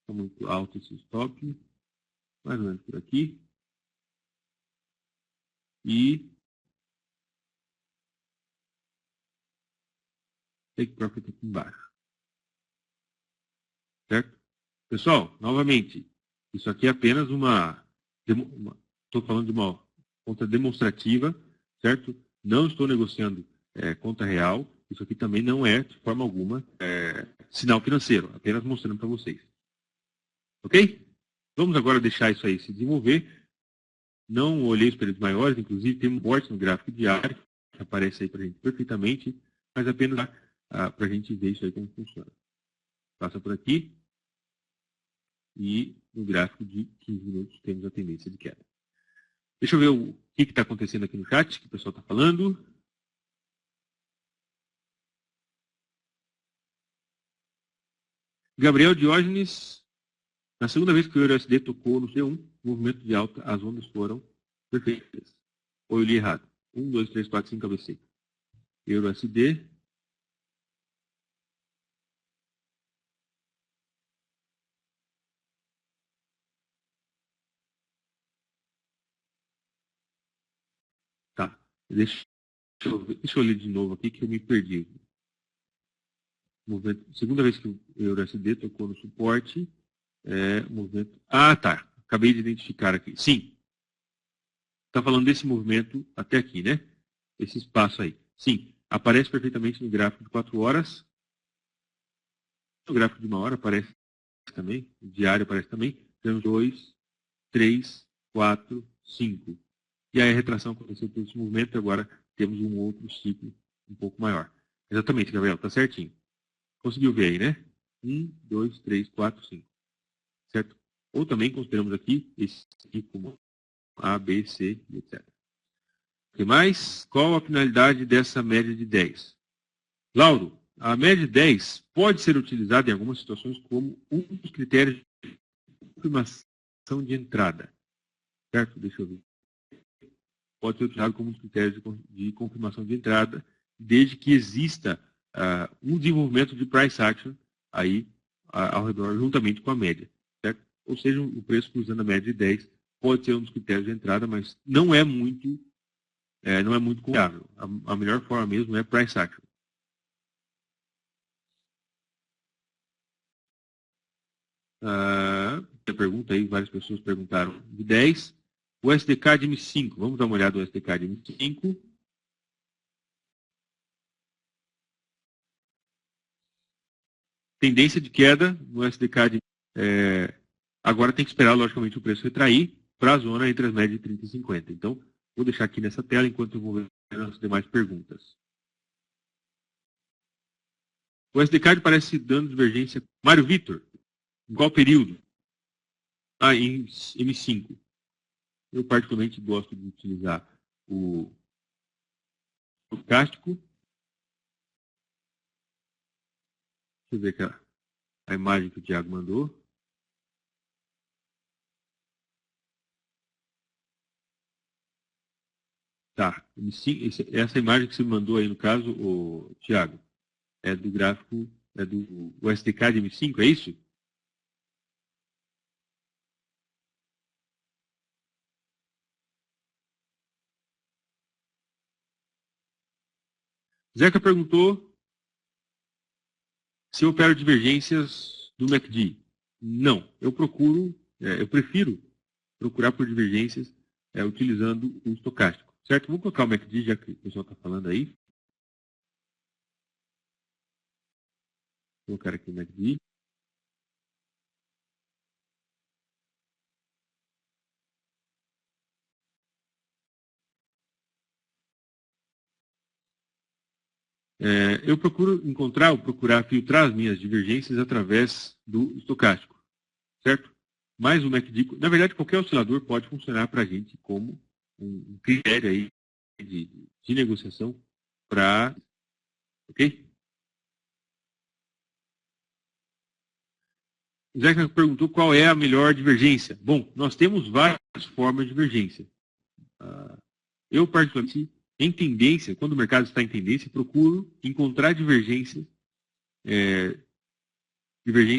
Está muito alto esse stop. Mais ou menos por aqui. E take profit aqui embaixo. Certo? Pessoal, novamente, isso aqui é apenas estou falando de uma conta demonstrativa, certo? Não estou negociando conta real. Isso aqui também não é, de forma alguma, sinal financeiro. Apenas mostrando para vocês. Ok? Vamos agora deixar isso aí se desenvolver. Não olhei os períodos maiores, inclusive tem um corte no gráfico diário, que aparece aí para a gente perfeitamente, mas apenas para a gente ver isso aí como funciona. Passa por aqui. E no gráfico de 15 minutos temos a tendência de queda. Deixa eu ver o que está acontecendo aqui no chat, que o pessoal está falando. Gabriel Diógenes, na segunda vez que o EURUSD tocou no C1, movimento de alta, as ondas foram perfeitas. Ou eu li errado? 1, 2, 3, 4, 5 ABC. EURUSD. Tá. Deixa eu ler de novo aqui que eu me perdi. Segunda vez que o EURUSD tocou no suporte, movimento... Ah, tá. Acabei de identificar aqui. Sim. Está falando desse movimento até aqui, né? Esse espaço aí. Sim. Aparece perfeitamente no gráfico de 4 horas. No gráfico de 1 hora aparece também. O diário aparece também. Temos 2, 3, 4, 5. E aí a retração aconteceu por esse movimento e agora temos um outro ciclo um pouco maior. Exatamente, Gabriel. Está certinho. Conseguiu ver aí, né? 1, 2, 3, 4, 5. Certo? Ou também consideramos aqui esse aqui como A, B, C e etc. O que mais? Qual a finalidade dessa média de 10? Lauro, a média de 10 pode ser utilizada em algumas situações como um dos critérios de confirmação de entrada. Certo? Deixa eu ver. Pode ser utilizado como um critério de confirmação de entrada, desde que exista um desenvolvimento de price action aí ao redor, juntamente com a média. Certo? Ou seja, o preço cruzando a média de 10 pode ser um dos critérios de entrada, mas não é muito confiável. A melhor forma mesmo é price action. A pergunta aí, várias pessoas perguntaram de 10. o SDK de M5. Vamos dar uma olhada no SDK de M5. Tendência de queda no SDK de... agora tem que esperar, logicamente, o preço retrair para a zona entre as médias de 30 e 50. Então, vou deixar aqui nessa tela enquanto eu vou ver as demais perguntas. O SDK parece dando divergência. Mário Vitor, em qual período? Em M5. Eu particularmente gosto de utilizar o estocástico. Deixa eu ver aqui a imagem que o Thiago mandou. Tá. Essa imagem que você mandou aí, no caso, o Thiago, é do gráfico, é do SDK de M5, é isso? Zeca perguntou se eu opero divergências do MACD. Não. Eu prefiro procurar por divergências utilizando o estocástico. Certo? Vou colocar o MACD, já que o pessoal está falando aí. Vou colocar aqui o MACD. Eu procuro procurar filtrar as minhas divergências através do estocástico, certo? Mas o MACD, na verdade, qualquer oscilador pode funcionar para a gente como um critério aí de negociação para, ok? O Zeca perguntou qual é a melhor divergência. Bom, nós temos várias formas de divergência. Eu, particularmente, em tendência, quando o mercado está em tendência, procuro encontrar divergência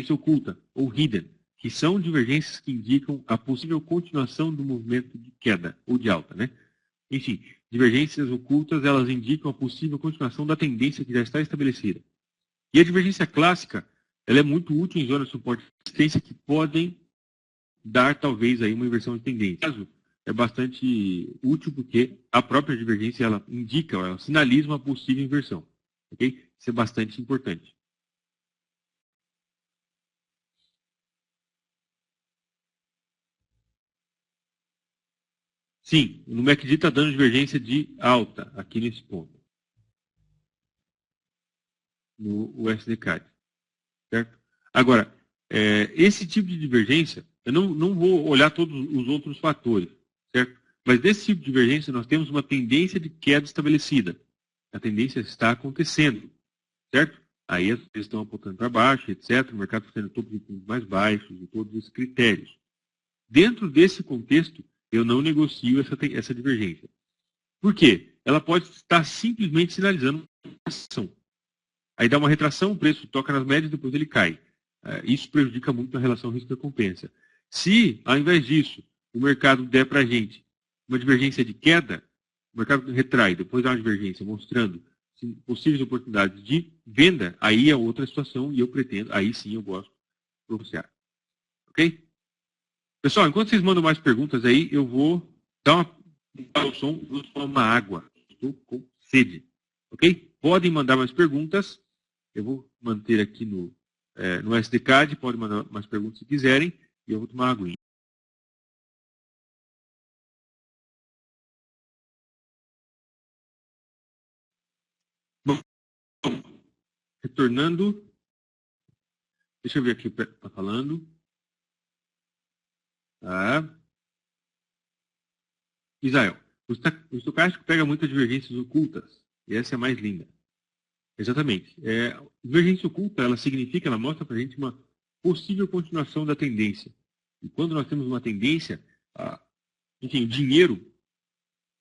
oculta, ou hidden, que são divergências que indicam a possível continuação do movimento de queda ou de alta, né? Enfim, divergências ocultas, elas indicam a possível continuação da tendência que já está estabelecida. E a divergência clássica, ela é muito útil em zonas de suporte e resistência que podem dar, talvez, aí uma inversão de tendência. Caso é bastante útil porque a própria divergência, ela indica, ela sinaliza uma possível inversão. Ok? Isso é bastante importante. Sim, no MACD está dando divergência de alta aqui nesse ponto. No USD-CAD. Certo? Agora, esse tipo de divergência, eu não vou olhar todos os outros fatores, certo? Mas desse tipo de divergência, nós temos uma tendência de queda estabelecida. A tendência está acontecendo, certo? Aí as vezes estão apontando para baixo, etc. O mercado está tendo topo de pontos mais baixos e todos esses critérios. Dentro desse contexto, eu não negocio essa divergência. Por quê? Ela pode estar simplesmente sinalizando uma ação. Aí dá uma retração, o preço toca nas médias, depois ele cai. Isso prejudica muito a relação risco-recompensa. Se, ao invés disso, o mercado der para a gente uma divergência de queda, o mercado retrai, depois dá uma divergência mostrando possíveis oportunidades de venda, aí é outra situação e eu pretendo, aí sim eu gosto de pronunciar. Ok? Pessoal, enquanto vocês mandam mais perguntas aí, eu vou dar o som, vou tomar uma água. Estou com sede. Ok? Podem mandar mais perguntas. Eu vou manter aqui no SDCAD, podem mandar mais perguntas se quiserem, e eu vou tomar uma aguinha. Bom, retornando, deixa eu ver aqui o que está falando. Israel, o estocástico pega muitas divergências ocultas, e essa é a mais linda. Exatamente. Divergência oculta, ela significa, ela mostra para a gente uma possível continuação da tendência. E quando nós temos uma tendência, enfim, o dinheiro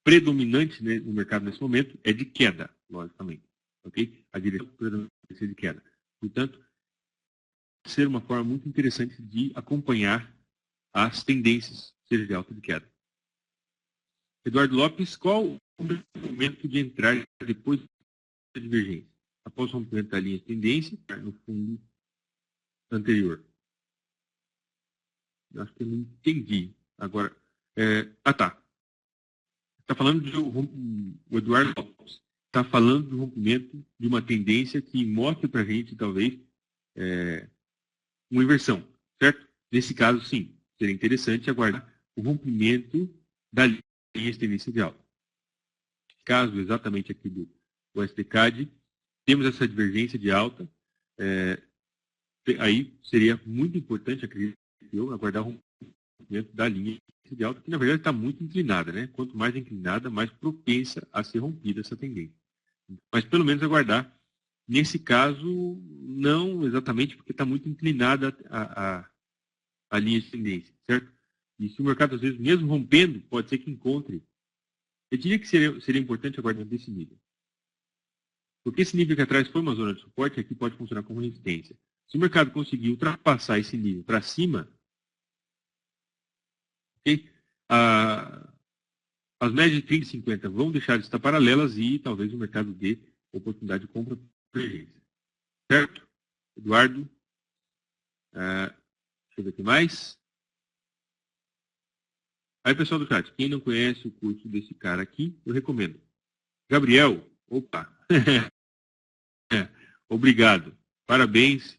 predominante, né, no mercado nesse momento é de queda, logicamente. Ok? A direção predominante é de queda. Portanto, ser uma forma muito interessante de acompanhar as tendências, seja de alta ou de queda. Eduardo Lopes, qual o momento de entrar depois da divergência? Após o rompimento da linha de tendência, no fundo anterior. Eu acho que eu não entendi. Agora, Tá. Está falando o Eduardo Lopes está falando do rompimento de uma tendência que mostra para a gente, talvez, uma inversão, certo? Nesse caso, sim, seria interessante aguardar o rompimento da linha de tendência de alta. Caso exatamente aqui do SDCAD, temos essa divergência de alta, aí seria muito importante, acredito eu, aguardar o rompimento da linha de alta, que na verdade está muito inclinada, né? Quanto mais inclinada, mais propensa a ser rompida essa tendência. Mas pelo menos aguardar. Nesse caso, não exatamente porque está muito inclinada a linha de tendência, certo? E se o mercado, às vezes, mesmo rompendo, pode ser que encontre. Eu diria que seria importante aguardar desse nível. Porque esse nível que atrás foi uma zona de suporte, aqui pode funcionar como resistência. Se o mercado conseguir ultrapassar esse nível para cima, okay, as médias de 30 e 50 vão deixar de estar paralelas e talvez o mercado dê oportunidade de compra por urgência. Certo? Eduardo? Deixa eu ver aqui mais. Aí, pessoal do chat, quem não conhece o curso desse cara aqui, eu recomendo. Gabriel, opa. Obrigado. Parabéns.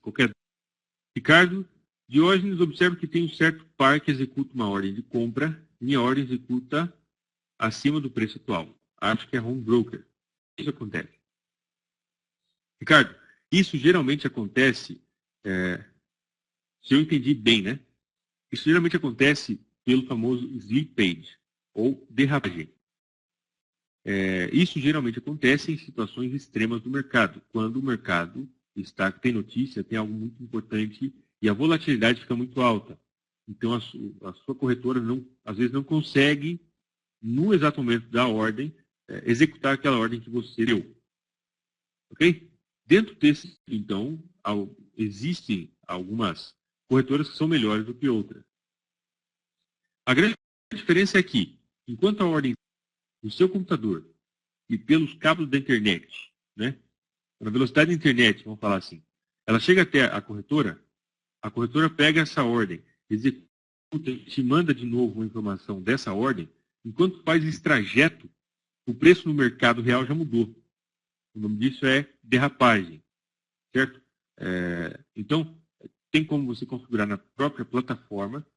Ricardo, Diógenes observa que tem um certo par que executa uma ordem de compra. Minha ordem executa acima do preço atual. Acho que é home broker. Isso acontece. Ricardo, isso geralmente acontece, se eu entendi bem, né? Isso geralmente acontece pelo famoso slippage, ou derrapagem. Isso geralmente acontece em situações extremas do mercado, quando o mercado tem notícia, tem algo muito importante e a volatilidade fica muito alta. Então, a sua corretora, às vezes, não consegue, no exato momento da ordem, executar aquela ordem que você deu. Ok? Dentro desse, então, existem algumas corretoras que são melhores do que outras. A grande diferença é que, enquanto a ordem do seu computador e pelos cabos da internet, né, na velocidade da internet, vamos falar assim, ela chega até a corretora pega essa ordem, executa e te manda de novo uma informação dessa ordem, enquanto faz esse trajeto, o preço no mercado real já mudou. O nome disso é derrapagem, certo? Então, tem como você configurar na própria plataforma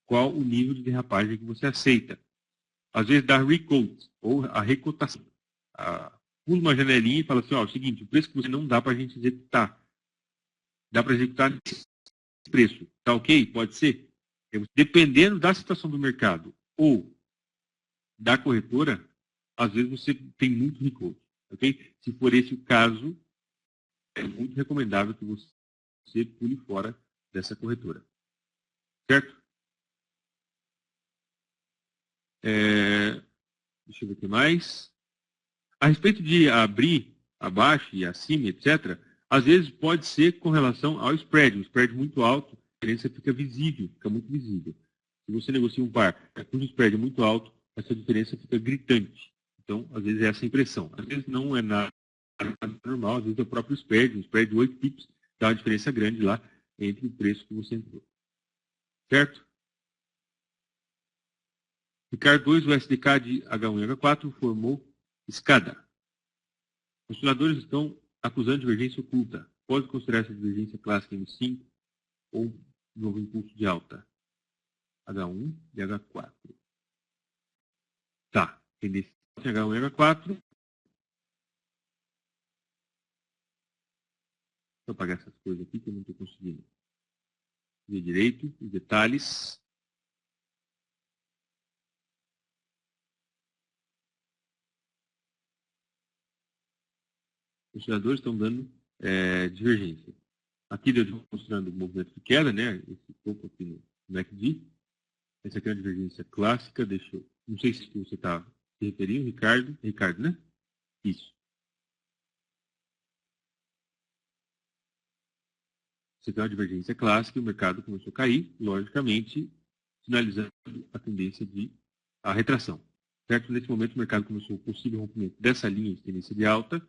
qual o nível de derrapagem que você aceita. Às vezes dá recode, ou a recotação. Pula uma janelinha e fala assim, o seguinte, o preço que você não dá para a gente executar. Dá para executar nesse preço. Tá ok? Pode ser? Dependendo da situação do mercado ou da corretora, às vezes você tem muito recorde. Ok? Se for esse o caso, é muito recomendável que você pule fora dessa corretora. Certo? Deixa eu ver o que mais. A respeito de abrir abaixo e acima, etc., às vezes pode ser com relação ao spread. Um spread muito alto, a diferença fica visível, fica muito visível. Se você negocia um par cujo spread é muito alto, essa diferença fica gritante. Então, às vezes é essa impressão. Às vezes não é nada normal, às vezes é o próprio spread, um spread de 8 pips, dá uma diferença grande lá entre o preço que você entrou. Certo? Ricardo 2, o SDK de H1 e H4 formou escada. Os osciladores estão acusando divergência oculta. Pode considerar essa divergência clássica M5 ou novo impulso de alta? H1 e H4. Tá. Tendência H1 e H4. Deixa eu apagar essas coisas aqui que eu não estou conseguindo ver direito. Os detalhes. Os osciladores estão dando divergência. Aqui eu estou mostrando o movimento de queda, né? Esse topo aqui no MACD. Essa aqui é a divergência clássica. Não sei se você está se referindo, Ricardo. Ricardo, né? Isso. Você tem uma divergência clássica e o mercado começou a cair, logicamente, sinalizando a tendência de a retração. Certo? Nesse momento, o mercado começou o possível rompimento dessa linha de tendência de alta,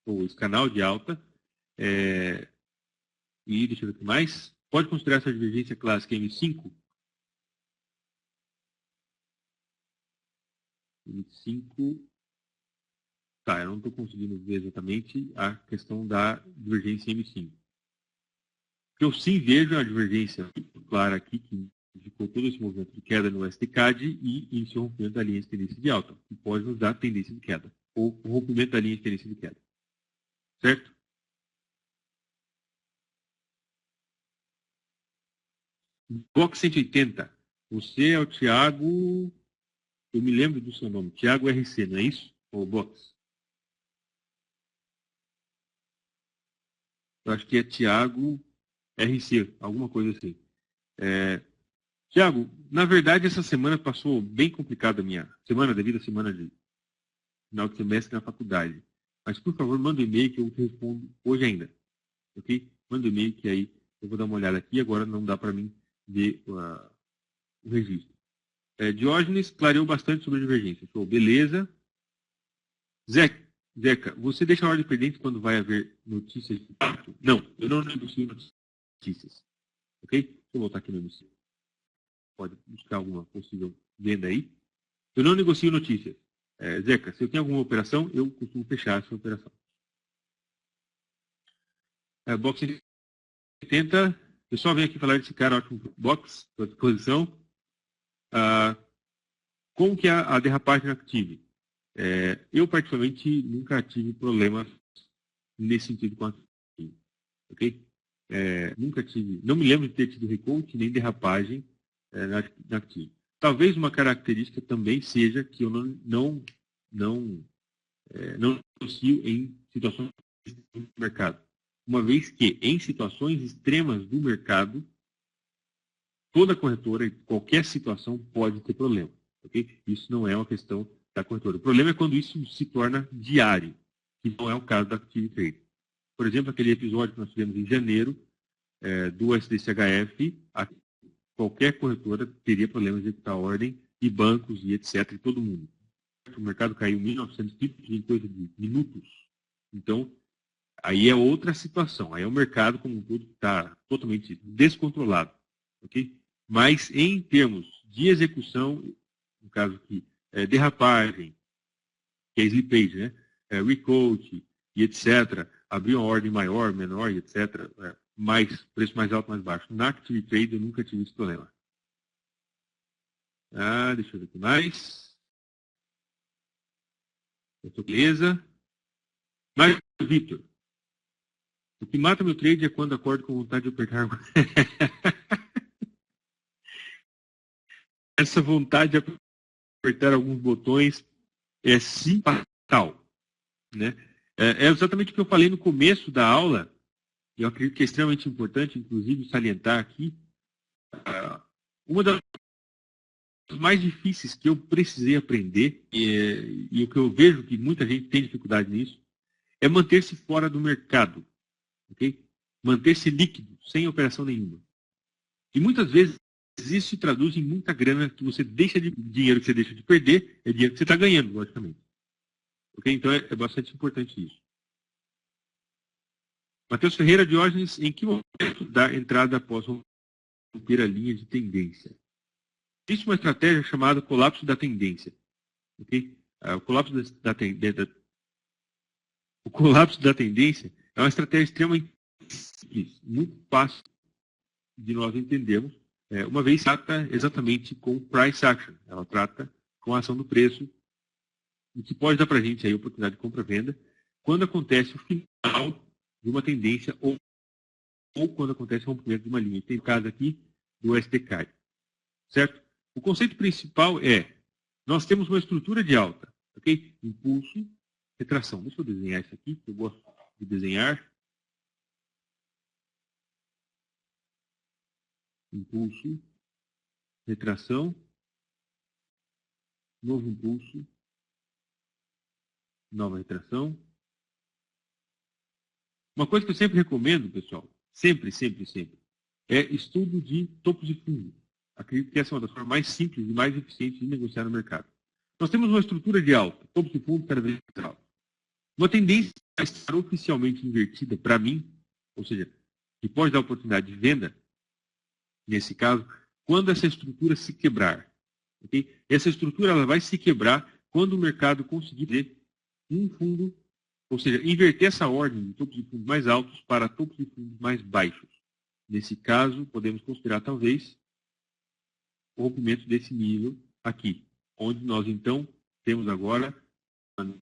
ou esse canal de alta. E deixa eu ver o que mais. Pode considerar essa divergência clássica M5? limite 5. Tá, eu não estou conseguindo ver exatamente a questão da divergência M5. Eu sim vejo a divergência clara aqui, que indicou todo esse movimento de queda no STCAD e iniciou o rompimento da linha de tendência de alta, que pode nos dar tendência de queda, ou o rompimento da linha de tendência de queda. Certo? Box 180. Você é o Thiago... Eu me lembro do seu nome. Thiago RC, não é isso? Ou Box? Eu acho que é Thiago RC, alguma coisa assim. Thiago, na verdade, essa semana passou bem complicada a minha semana, devido à semana de final de semestre na faculdade. Mas, por favor, manda um e-mail que eu te respondo hoje ainda. Ok? Manda um e-mail que aí eu vou dar uma olhada aqui. Agora não dá para mim ver o registro. Diógenes clareou bastante sobre a divergência. Show. Beleza. Zeca, você deixa a ordem pendente quando vai haver notícias de fato? Não, eu não negocio notícias. Ok? Deixa eu voltar aqui no MC. Pode buscar alguma possível venda aí. Eu não negocio notícias. Zeca, se eu tenho alguma operação, eu costumo fechar essa operação. Box 80. Pessoal, vem aqui falar desse cara, ótimo box, à disposição. Como que é a derrapagem na Active? Eu, particularmente, nunca tive problemas nesse sentido com a Active. Ok? Nunca tive, não me lembro de ter tido recoach nem derrapagem na Active. Talvez uma característica também seja que eu não negocio em situações do mercado. Uma vez que, em situações extremas do mercado, toda corretora, em qualquer situação, pode ter problema. Okay? Isso não é uma questão da corretora. O problema é quando isso se torna diário, que não é o caso da Active Trade. Por exemplo, aquele episódio que nós tivemos em janeiro, do SDCHF, qualquer corretora teria problema de executar a ordem, e bancos, e etc., e todo mundo. O mercado caiu 1.900 tipos em coisa de minutos. Então, aí é outra situação. Aí é o mercado como um todo que está totalmente descontrolado. Okay? Mas em termos de execução, no caso aqui, derrapagem, que é slippage, né? Recoach e etc., abrir uma ordem maior, menor e etc., preço mais alto, mais baixo. Na Active Trade eu nunca tive esse problema. Deixa eu ver aqui mais. Beleza. Mas, Vitor, o que mata meu trade é quando acordo com vontade de apertar. Essa vontade de apertar alguns botões é sim fatal. Né? É exatamente o que eu falei no começo da aula. Eu acredito que é extremamente importante, inclusive, salientar aqui. Uma das mais difíceis que eu precisei aprender, e o que eu vejo que muita gente tem dificuldade nisso, é manter-se fora do mercado. Okay? Manter-se líquido, sem operação nenhuma. E muitas vezes isso se traduz em muita grana que você deixa de dinheiro que você deixa de perder, é dinheiro que você está ganhando, logicamente. Okay? Então é bastante importante isso. Matheus Ferreira, Diógenes, em que momento da entrada após romper a linha de tendência? Existe uma estratégia chamada colapso da tendência. Okay? O colapso da tendência é uma estratégia extremamente simples, muito fácil de nós entendermos, uma vez trata exatamente com price action. Ela trata com a ação do preço, o que pode dar para a gente aí a oportunidade de compra-venda quando acontece o final de uma tendência ou quando acontece o rompimento de uma linha. Tem o caso aqui do STK. Certo? O conceito principal é, nós temos uma estrutura de alta, ok? Impulso, retração. Deixa eu desenhar isso aqui, que eu gosto de desenhar. Impulso, retração, novo impulso, nova retração. Uma coisa que eu sempre recomendo, pessoal, sempre, é estudo de topos de fundo. Acredito que essa é uma das formas mais simples e mais eficientes de negociar no mercado. Nós temos uma estrutura de alta, topos de fundo cada vez mais alta. Uma tendência a estar oficialmente invertida, para mim, ou seja, que pode dar oportunidade de venda, nesse caso, quando essa estrutura se quebrar. Okay? Essa estrutura ela vai se quebrar quando o mercado conseguir ter um fundo, ou seja, inverter essa ordem de topos de fundos mais altos para topos de fundos mais baixos. Nesse caso, podemos considerar talvez o rompimento desse nível aqui, onde nós então temos agora uma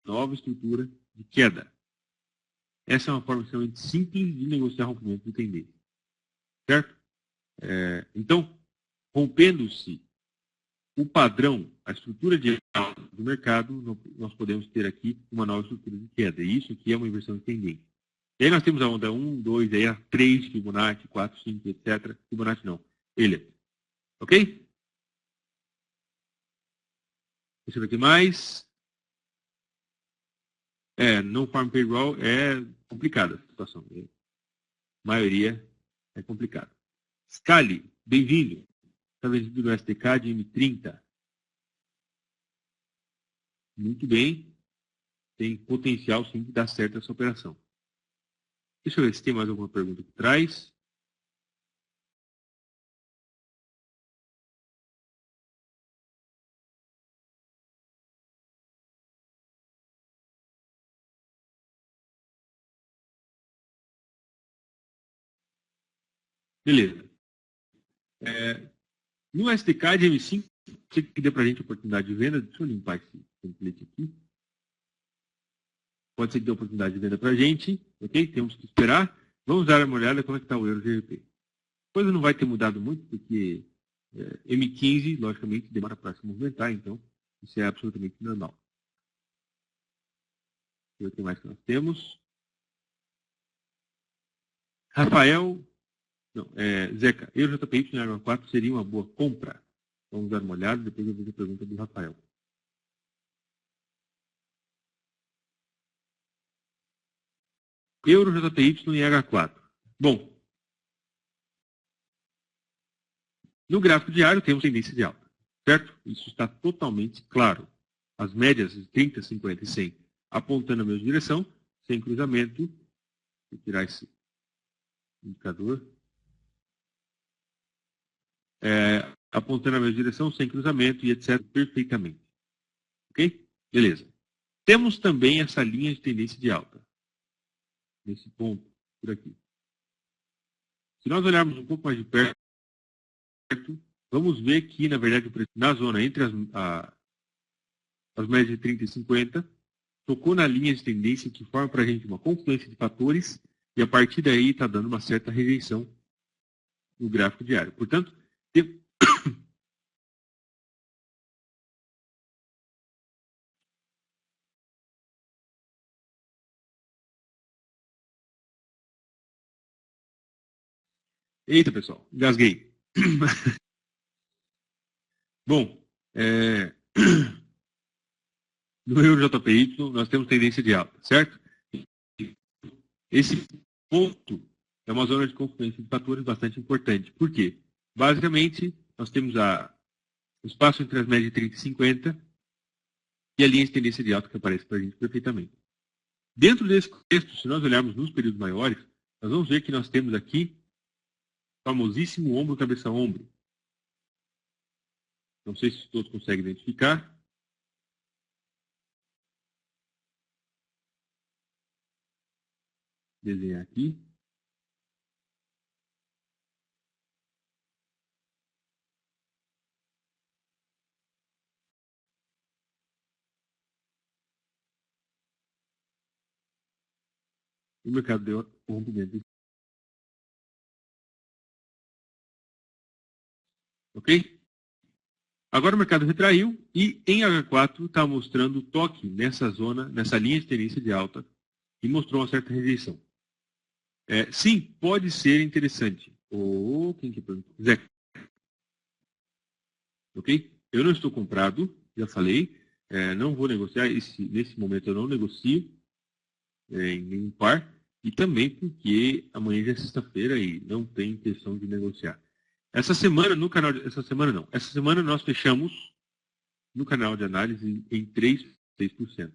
nova estrutura de queda. Essa é uma forma extremamente simples de negociar rompimento de tendência. Certo? Então, rompendo-se o padrão, a estrutura de alta do mercado, nós podemos ter aqui uma nova estrutura de queda. E isso aqui é uma inversão de tendência. E aí nós temos a onda 1, 2, aí a 3, Fibonacci, 4, 5, etc. Fibonacci não. Ele. Ok? Deixa eu ver aqui mais. No farm payroll é complicada a situação. A maioria é complicada. Scali, bem-vindo. Está vendido no STK de M30. Muito bem. Tem potencial, sim, de dar certo essa operação. Deixa eu ver se tem mais alguma pergunta por trás. Beleza. No STK de M5, você que deu para a gente a oportunidade de venda, deixa eu limpar esse template aqui. Pode ser que dê oportunidade de venda para a gente, ok? Temos que esperar. Vamos dar uma olhada como é que está o euro GBP. A coisa não vai ter mudado muito, porque M15, logicamente, demora para se movimentar, então isso é absolutamente normal. Deixa eu ver o que mais que nós temos. Rafael, não, Zeca, euro JPY em água 4 seria uma boa compra? Vamos dar uma olhada, depois eu vejo a pergunta do Rafael. Euro JPY em H4. Bom, no gráfico diário temos tendência de alta, certo? Isso está totalmente claro. As médias de 30, 50 e 100 apontando a mesma direção, sem cruzamento. Vou tirar esse indicador. Apontando a mesma direção, sem cruzamento e etc. perfeitamente. Ok? Beleza. Temos também essa linha de tendência de alta. Nesse ponto, por aqui. Se nós olharmos um pouco mais de perto, vamos ver que, na verdade, na zona entre as médias de 30 e 50, tocou na linha de tendência que forma para a gente uma confluência de fatores e, a partir daí, está dando uma certa rejeição no gráfico diário. Portanto, eita, pessoal, engasguei. Bom, no euro JPY nós temos tendência de alta, certo? Esse ponto é uma zona de confluência de fatores bastante importante. Por quê? Basicamente, nós temos o espaço entre as médias de 30 e 50 e a linha de tendência de alta que aparece para a gente perfeitamente. Dentro desse contexto, se nós olharmos nos períodos maiores, nós vamos ver que nós temos aqui o famosíssimo ombro, cabeça, ombro. Não sei se todos conseguem identificar. Desenhar aqui. O mercado deu o rompimento. Ok? Agora o mercado retraiu e em H4 está mostrando o toque nessa zona, nessa linha de tendência de alta e mostrou uma certa rejeição. Sim, pode ser interessante. Quem que perguntou? Zé. Ok? Eu não estou comprado, já falei. Não vou negociar. Nesse momento eu não negocio em nenhum par. E também porque amanhã já é sexta-feira e não tem intenção de negociar. Essa semana nós fechamos no canal de análise em 3,6%.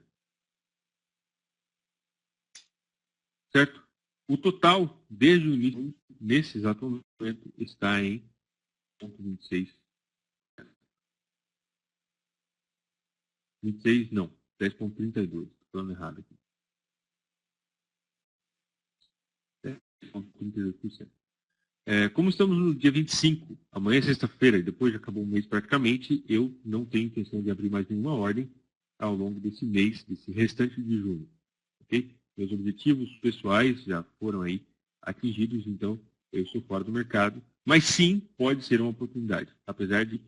Certo? O total, desde o início, nesse exato momento, está em 0,26. 26, não. 10,32. Estou falando errado aqui. 10,32%. Como estamos no dia 25, amanhã é sexta-feira, e depois já acabou o mês praticamente, eu não tenho intenção de abrir mais nenhuma ordem ao longo desse mês, desse restante de junho. Okay? Meus objetivos pessoais já foram aí atingidos, então eu estou fora do mercado. Mas sim, pode ser uma oportunidade. Apesar de,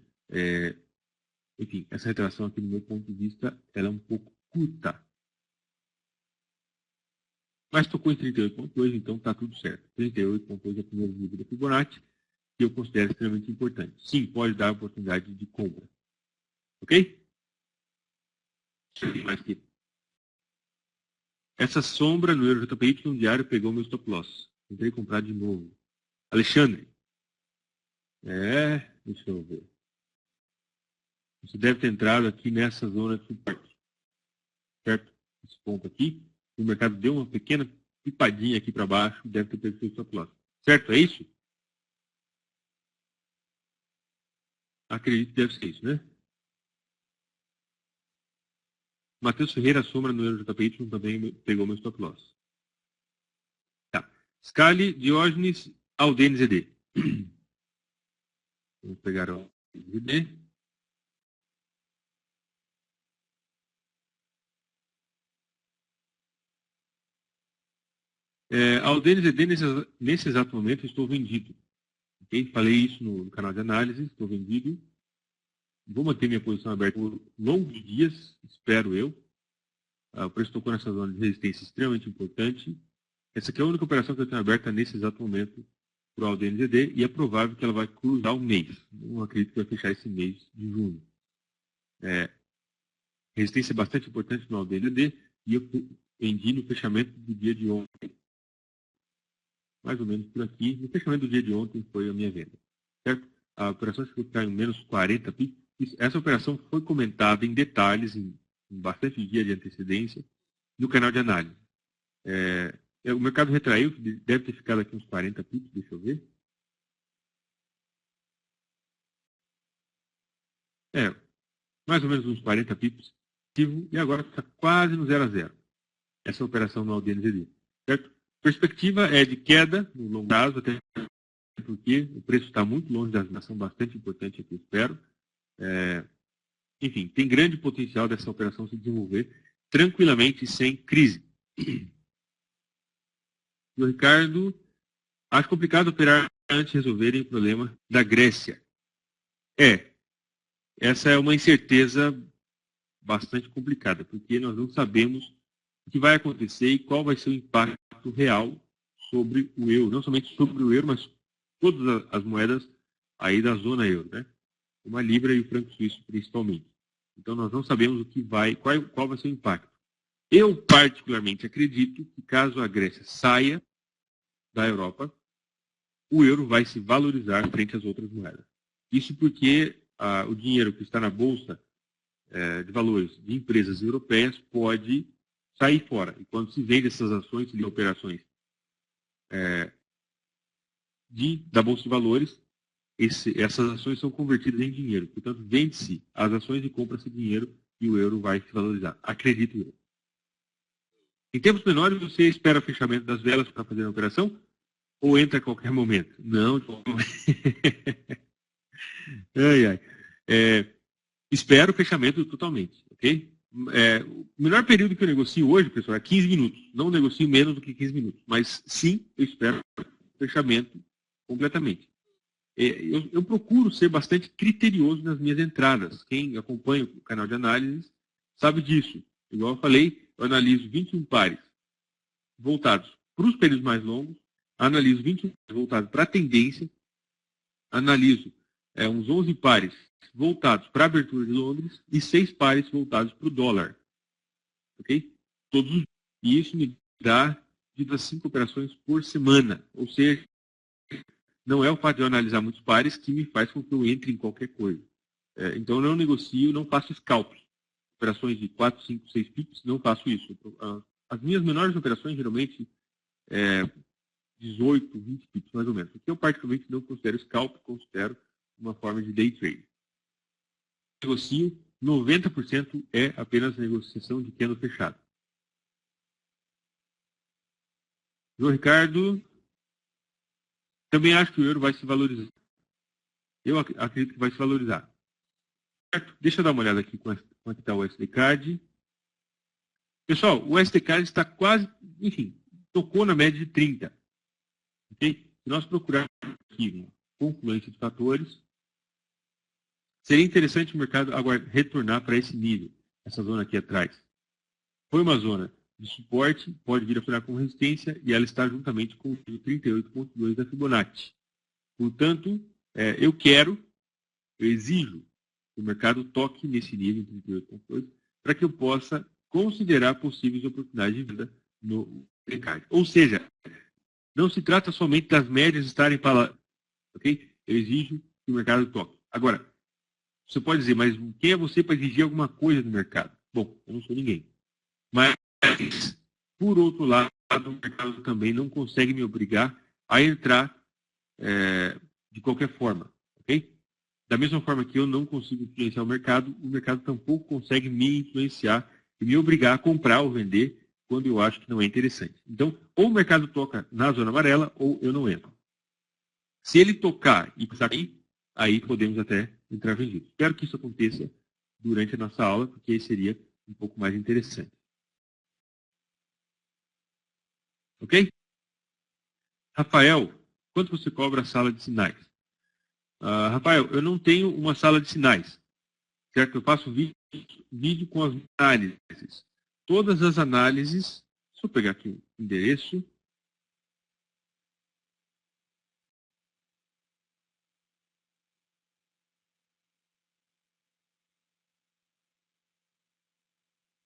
enfim, essa retração aqui, do meu ponto de vista, ela é um pouco curta. Mas tocou em 38,2, então está tudo certo. 38,2 é o primeiro nível da Fibonacci, que eu considero extremamente importante. Sim, pode dar oportunidade de compra. Ok? Mais que essa sombra no Euro JPY no diário pegou meu stop loss. Tentei comprar de novo. Alexandre. Deixa eu ver. Você deve ter entrado aqui nessa zona de suporte. Certo? Esse ponto aqui. O mercado deu uma pequena pipadinha aqui para baixo. Deve ter perdido o stop loss. Certo? É isso? Acredito que deve ser isso, né? Matheus Ferreira, sombra no Euro JPY também pegou meu stop loss. Tá. Scali, Diógenes, Aldenes ED. Vamos pegar o ED. Aldenes ED, nesse exato momento, estou vendido. Okay? Falei isso no canal de análise, estou vendido. Vou manter minha posição aberta por longos dias, espero eu. O preço tocou nessa zona de resistência extremamente importante. Essa aqui é a única operação que eu tenho aberta nesse exato momento para o ALDNZD e é provável que ela vai cruzar o mês. Não acredito que vai fechar esse mês de junho. Resistência bastante importante no ALDNZD e eu vendi no fechamento do dia de ontem. Mais ou menos por aqui. No fechamento do dia de ontem foi a minha venda. Certo? A operação ficou em menos 40 pips. Essa operação foi comentada em detalhes, em bastante dia de antecedência, no canal de análise. O mercado retraiu, deve ter ficado aqui uns 40 pips, deixa eu ver. Mais ou menos uns 40 pips. E agora está quase no 0 a 0. Essa operação no ALDNZD. Certo? Perspectiva é de queda no longo prazo, até porque o preço está muito longe da ação bastante importante aqui, espero. Enfim, tem grande potencial dessa operação se desenvolver tranquilamente, sem crise. O Ricardo, acho complicado operar antes de resolverem o problema da Grécia. Essa é uma incerteza bastante complicada, porque nós não sabemos o que vai acontecer e qual vai ser o impacto real sobre o euro, não somente sobre o euro, mas todas as moedas aí da zona euro, né? Como a Libra e o franco suíço principalmente. Então nós não sabemos qual vai ser o impacto. Eu particularmente acredito que caso a Grécia saia da Europa, o euro vai se valorizar frente às outras moedas. Isso porque o dinheiro que está na bolsa de valores de empresas europeias pode sair fora. E quando se vende essas ações de operações da bolsa de valores, essas ações são convertidas em dinheiro. Portanto, vende-se as ações e compra-se dinheiro e o euro vai se valorizar. Acredito eu. Em tempos menores, você espera o fechamento das velas para fazer a operação? Ou entra a qualquer momento? Não. Espero o fechamento totalmente, ok? O melhor período que eu negocio hoje, pessoal, é 15 minutos. Não negocio menos do que 15 minutos. Mas sim, eu espero o fechamento completamente. Eu procuro ser bastante criterioso nas minhas entradas. Quem acompanha o canal de análise sabe disso. Igual eu falei, eu analiso 21 pares voltados para os períodos mais longos, analiso 21 pares voltados para a tendência, analiso uns 11 pares voltados para a abertura de Londres e 6 pares voltados para o dólar. Ok? Todos os dias. E isso me dá de 5 operações por semana. Ou seja, não é o fato de eu analisar muitos pares que me faz com que eu entre em qualquer coisa. Então, eu não negocio, não faço scalps. Operações de 4, 5, 6 pips, não faço isso. As minhas menores operações, geralmente, 18, 20 pips, mais ou menos. O que eu, particularmente, não considero scalp, considero uma forma de day trade. Negocio 90% é apenas negociação de candle fechado. João Ricardo, também acho que o euro vai se valorizar. Eu acredito que vai se valorizar. Certo? Deixa eu dar uma olhada aqui como é que está o SD-Card. Pessoal, o SD-Card está quase, enfim, tocou na média de 30. Okay? Se nós procurarmos aqui uma confluência de fatores, seria interessante o mercado agora retornar para esse nível, essa zona aqui atrás. Foi uma zona de suporte, pode vir a furar com resistência e ela está juntamente com o 38,2 da Fibonacci. Portanto, eu exijo que o mercado toque nesse nível de 38,2 para que eu possa considerar possíveis oportunidades de venda no mercado. Ou seja, não se trata somente das médias estarem para, ok? Eu exijo que o mercado toque. Agora, você pode dizer, mas quem é você para exigir alguma coisa do mercado? Bom, eu não sou ninguém. Mas, por outro lado, o mercado também não consegue me obrigar a entrar de qualquer forma, ok? Da mesma forma que eu não consigo influenciar o mercado tampouco consegue me influenciar e me obrigar a comprar ou vender quando eu acho que não é interessante. Então, ou o mercado toca na zona amarela ou eu não entro. Se ele tocar e sair, aí podemos até entrar vendido. Espero que isso aconteça durante a nossa aula, porque aí seria um pouco mais interessante. Ok? Rafael, quanto você cobra a sala de sinais? Rafael, eu não tenho uma sala de sinais, certo? Eu faço vídeo com as análises. Todas as análises, deixa eu pegar aqui o endereço.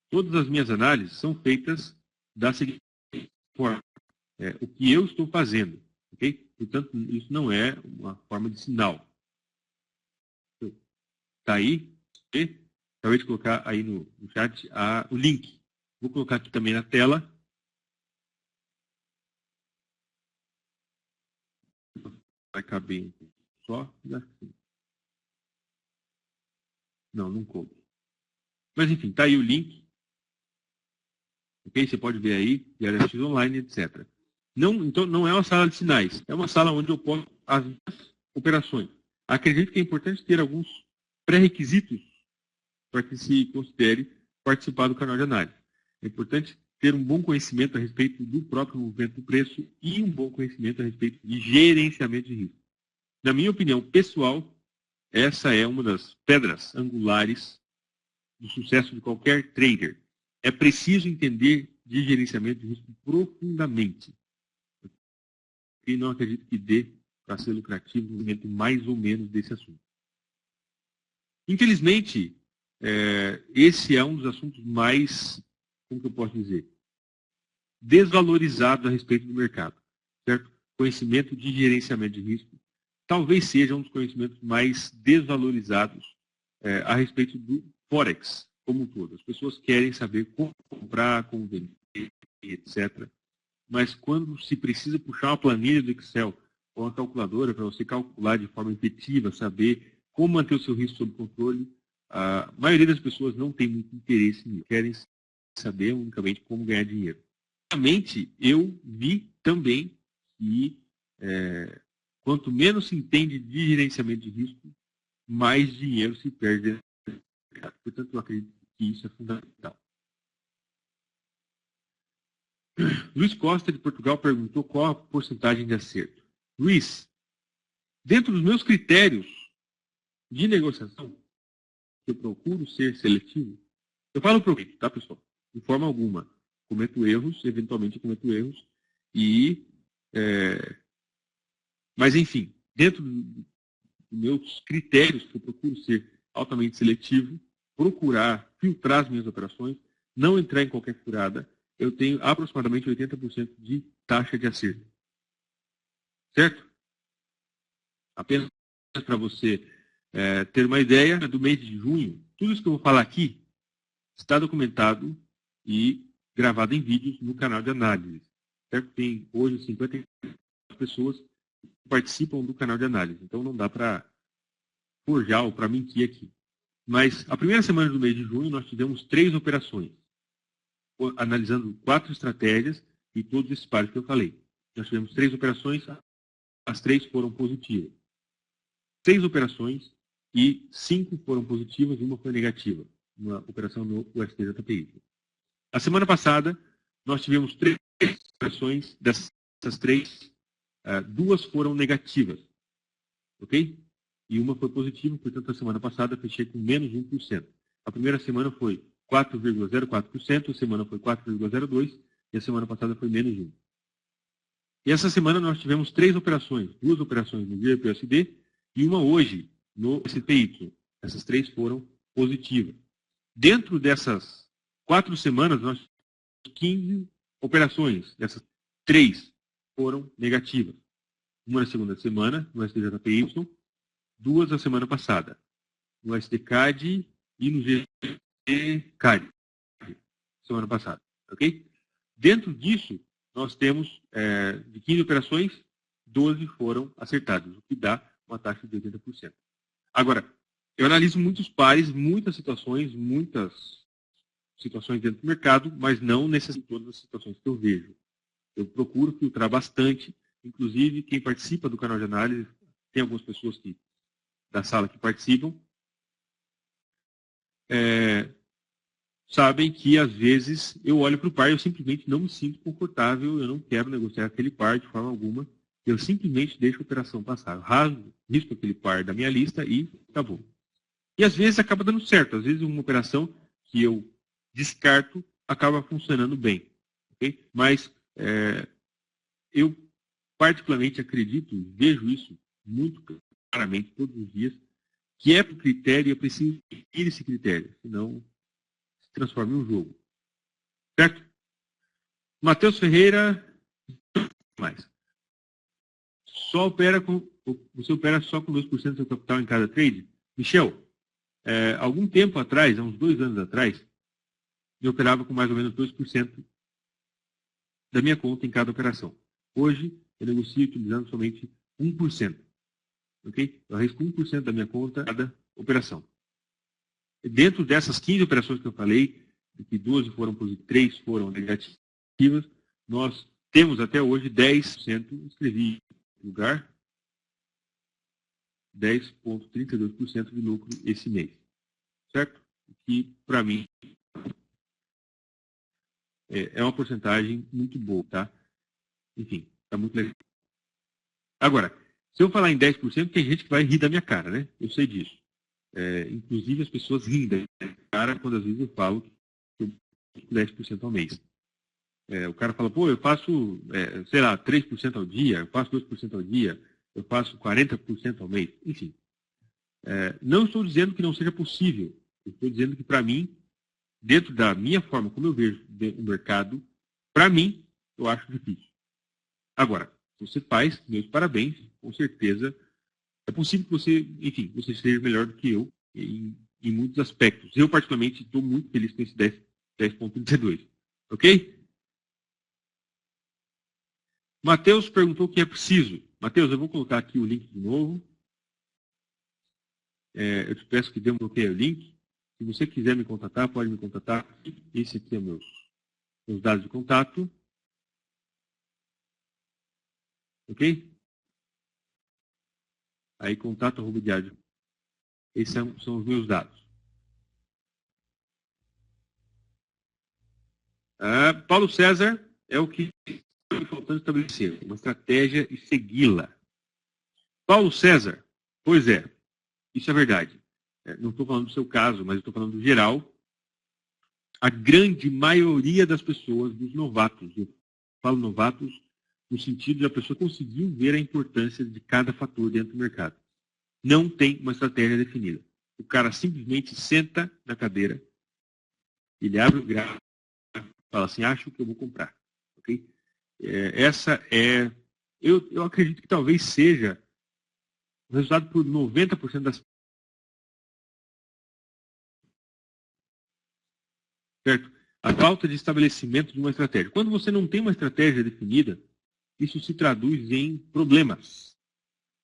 Todas as minhas análises são feitas da seguinte forma. O que eu estou fazendo, ok? Portanto, isso não é uma forma de sinal. Está aí, ok? Acabei de colocar aí no chat o link. Vou colocar aqui também na tela. Vai caber só. Não, não coube. Mas enfim, está aí o link. Ok? Você pode ver aí, Diário X Online, etc. Não, então, não é uma sala de sinais. É uma sala onde eu posto as operações. Acredito que é importante ter alguns pré-requisitos para que se considere participar do canal de análise. É importante ter um bom conhecimento a respeito do próprio movimento do preço e um bom conhecimento a respeito de gerenciamento de risco. Na minha opinião pessoal, essa é uma das pedras angulares do sucesso de qualquer trader. É preciso entender de gerenciamento de risco profundamente. E não acredito que dê para ser lucrativo no momento mais ou menos desse assunto. Infelizmente, esse é um dos assuntos mais, como que eu posso dizer, desvalorizados a respeito do mercado. Certo? Conhecimento de gerenciamento de risco talvez seja um dos conhecimentos mais desvalorizados a respeito do Forex como um todo. As pessoas querem saber como comprar, como vender, etc. Mas quando se precisa puxar uma planilha do Excel ou uma calculadora para você calcular de forma efetiva, saber como manter o seu risco sob controle, a maioria das pessoas não tem muito interesse nisso, querem saber unicamente como ganhar dinheiro. Realmente, eu vi também que quanto menos se entende de gerenciamento de risco, mais dinheiro se perde dentro do mercado. Portanto, eu acredito que isso é fundamental. Luiz Costa, de Portugal, perguntou qual a porcentagem de acerto. Luiz, dentro dos meus critérios de negociação, eu procuro ser seletivo. Eu falo proveito, tá, pessoal? De forma alguma. Cometo erros, eventualmente cometo erros. Mas, enfim, dentro dos meus critérios, que eu procuro ser altamente seletivo, procurar filtrar as minhas operações, não entrar em qualquer furada, eu tenho aproximadamente 80% de taxa de acerto. Certo? Apenas para você ter uma ideia, do mês de junho, tudo isso que eu vou falar aqui está documentado e gravado em vídeos no canal de análise. Certo? Tem hoje 50 pessoas que participam do canal de análise. Então não dá para forjar ou para mentir aqui. Mas a primeira semana do mês de junho nós tivemos 3 operações, analisando 4 estratégias e todos esses pares que eu falei. Nós tivemos 3 operações, as 3 foram positivas. 6 operações e 5 foram positivas e uma foi negativa. Uma operação no USTJPY. A semana passada, nós tivemos 3 operações, dessas 3, 2 foram negativas. Ok? E uma foi positiva, portanto, a semana passada fechei com menos 1%. A primeira semana foi 4,04%, a semana foi 4,02% e a semana passada foi menos 1%. E essa semana nós tivemos 3 operações, 2 operações no GPUSD e uma hoje no SPY. Essas 3 foram positivas. Dentro dessas 4 semanas, nós tivemos 15 operações. Essas 3 foram negativas. Uma na segunda semana, no STJPY, 2 na semana passada, no STCAD e no GCAD, semana passada. Ok? Dentro disso, nós temos, de 15 operações, 12 foram acertadas, o que dá uma taxa de 80%. Agora, eu analiso muitos pares, muitas situações dentro do mercado, mas não necessariamente todas as situações que eu vejo. Eu procuro filtrar bastante, inclusive quem participa do canal de análise, tem algumas pessoas da sala que participam, sabem que às vezes eu olho para o par e eu simplesmente não me sinto confortável, eu não quero negociar aquele par de forma alguma, eu simplesmente deixo a operação passar. Eu rasgo, risco aquele par da minha lista e acabou. E às vezes acaba dando certo, às vezes uma operação que eu descarto acaba funcionando bem. Okay? Mas eu particularmente acredito, vejo isso muito claramente todos os dias, que é por critério e eu preciso seguir esse critério, senão se transforma em um jogo. Certo? Matheus Ferreira, mais. Você opera só com 2% do seu capital em cada trade? Michel, algum tempo atrás, há uns 2 anos atrás, eu operava com mais ou menos 2% da minha conta em cada operação. Hoje, eu negocio utilizando somente 1%. Ok? Eu arrisco 1% da minha conta em cada operação. Dentro dessas 15 operações que eu falei, de que 12 foram positivas, 3 foram negativas, nós temos até hoje 10%, escrevi em lugar, 10,32% de lucro esse mês. Certo? Que, para mim, é uma porcentagem muito boa, tá? Enfim, está muito legal. Agora, se eu falar em 10%, tem gente que vai rir da minha cara, né? Eu sei disso. Inclusive, as pessoas riem da minha cara quando às vezes eu falo que eu faço 10% ao mês. O cara fala, pô, eu faço, sei lá, 3% ao dia, eu faço 2% ao dia, eu faço 40% ao mês. Enfim, não estou dizendo que não seja possível. Eu estou dizendo que, para mim, dentro da minha forma, como eu vejo o mercado, para mim, eu acho difícil. Agora, se você faz, meus parabéns, com certeza. É possível que você, enfim, você esteja melhor do que eu em muitos aspectos. Eu, particularmente, estou muito feliz com esse 10,32. Ok? Matheus perguntou o que é preciso. Matheus, eu vou colocar aqui o link de novo. Eu te peço que dê um bloqueio ao link. Se você quiser me contatar, pode me contatar. Esse aqui é meus dados de contato. Ok? Aí, contato@diário. Esses são os meus dados. Paulo César é o que está faltando estabelecer. Uma estratégia e segui-la. Paulo César, pois é, isso é verdade. Não estou falando do seu caso, mas estou falando do geral. A grande maioria das pessoas, dos novatos, eu falo novatos no sentido de a pessoa conseguiu ver a importância de cada fator dentro do mercado. Não tem uma estratégia definida. O cara simplesmente senta na cadeira, ele abre o gráfico e fala assim, acho que eu vou comprar. Okay? Eu acredito que talvez seja o resultado por 90% das... Certo? A falta de estabelecimento de uma estratégia. Quando você não tem uma estratégia definida, isso se traduz em problemas.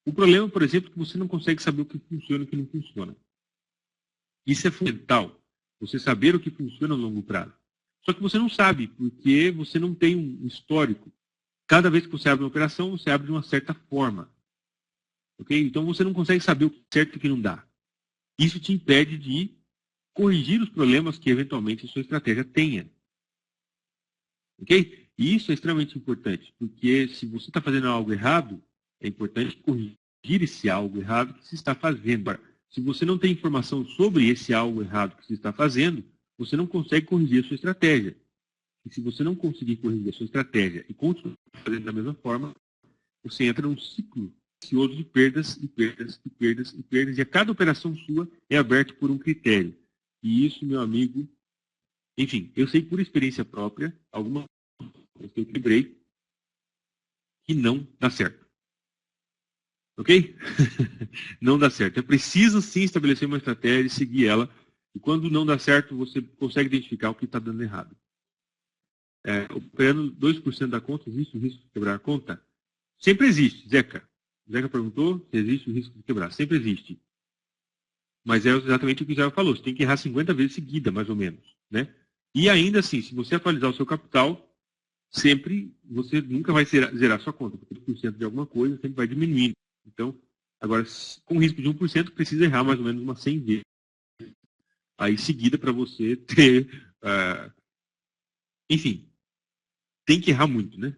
O problema, por exemplo, é que você não consegue saber o que funciona e o que não funciona. Isso é fundamental, você saber o que funciona no longo prazo. Só que você não sabe, porque você não tem um histórico. Cada vez que você abre uma operação, você abre de uma certa forma. Ok? Então você não consegue saber o que é certo e o que não dá. Isso te impede de corrigir os problemas que eventualmente a sua estratégia tenha. Ok? E isso é extremamente importante, porque se você está fazendo algo errado, é importante corrigir esse algo errado que se está fazendo. Agora, se você não tem informação sobre esse algo errado que se está fazendo, você não consegue corrigir a sua estratégia. E se você não conseguir corrigir a sua estratégia e continuar fazendo da mesma forma, você entra num ciclo vicioso de perdas e perdas e perdas e perdas. E a cada operação sua é aberta por um critério. E isso, meu amigo, enfim, eu sei por experiência própria, algumas coisas que eu quebrei, que não dá certo. Ok? Não dá certo. É preciso sim estabelecer uma estratégia e seguir ela. E quando não dá certo, você consegue identificar o que está dando errado. Operando 2% da conta, existe o risco de quebrar a conta? Sempre existe, Zeca. Zeca perguntou se existe o risco de quebrar. Sempre existe. Mas é exatamente o que o Zé falou. Você tem que errar 50 vezes seguida, mais ou menos. Né? E ainda assim, se você atualizar o seu capital, sempre você nunca vai zerar sua conta, porque 3% de alguma coisa sempre vai diminuindo. Então, agora, com risco de 1%, precisa errar mais ou menos umas 100 vezes. Aí, seguida, para você ter... enfim, tem que errar muito, né?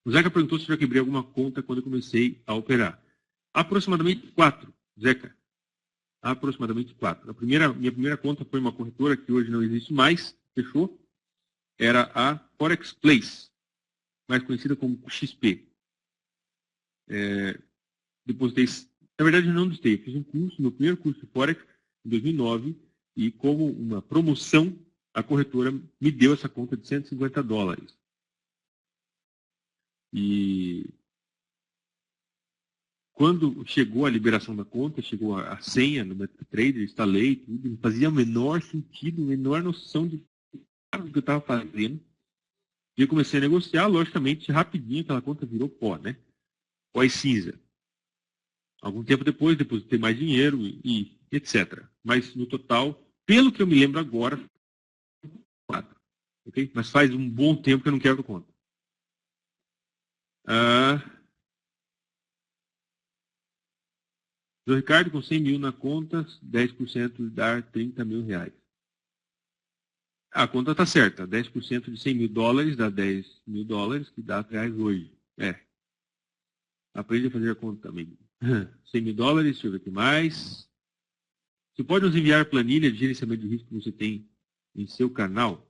O Zeca perguntou se eu já quebrei alguma conta quando eu comecei a operar. Aproximadamente 4, Zeca. Aproximadamente 4. Minha primeira conta foi uma corretora que hoje não existe mais, fechou. Era a Forex Place, mais conhecida como XP. Depositei, na verdade não depositei, fiz um curso, meu primeiro curso de Forex em 2009, e como uma promoção, a corretora me deu essa conta de $150. E quando chegou a liberação da conta, chegou a senha no MetaTrader, instalei tudo, não fazia o menor sentido, menor noção de o que eu estava fazendo. E eu comecei a negociar, logicamente, rapidinho aquela conta virou pó, né? Pó e cinza. Algum tempo depois, depositei mais dinheiro e etc. Mas no total, pelo que eu me lembro agora, 4. Okay? Mas faz um bom tempo que eu não quebro conta. João Ricardo, com 100 mil na conta, 10% dá 30 mil reais. A conta está certa. 10% de 100 mil dólares dá 10 mil dólares, que dá reais hoje. Aprende a fazer a conta, amigo. 100 mil dólares, deixa eu ver aqui mais. Você pode nos enviar planilha de gerenciamento de risco que você tem em seu canal?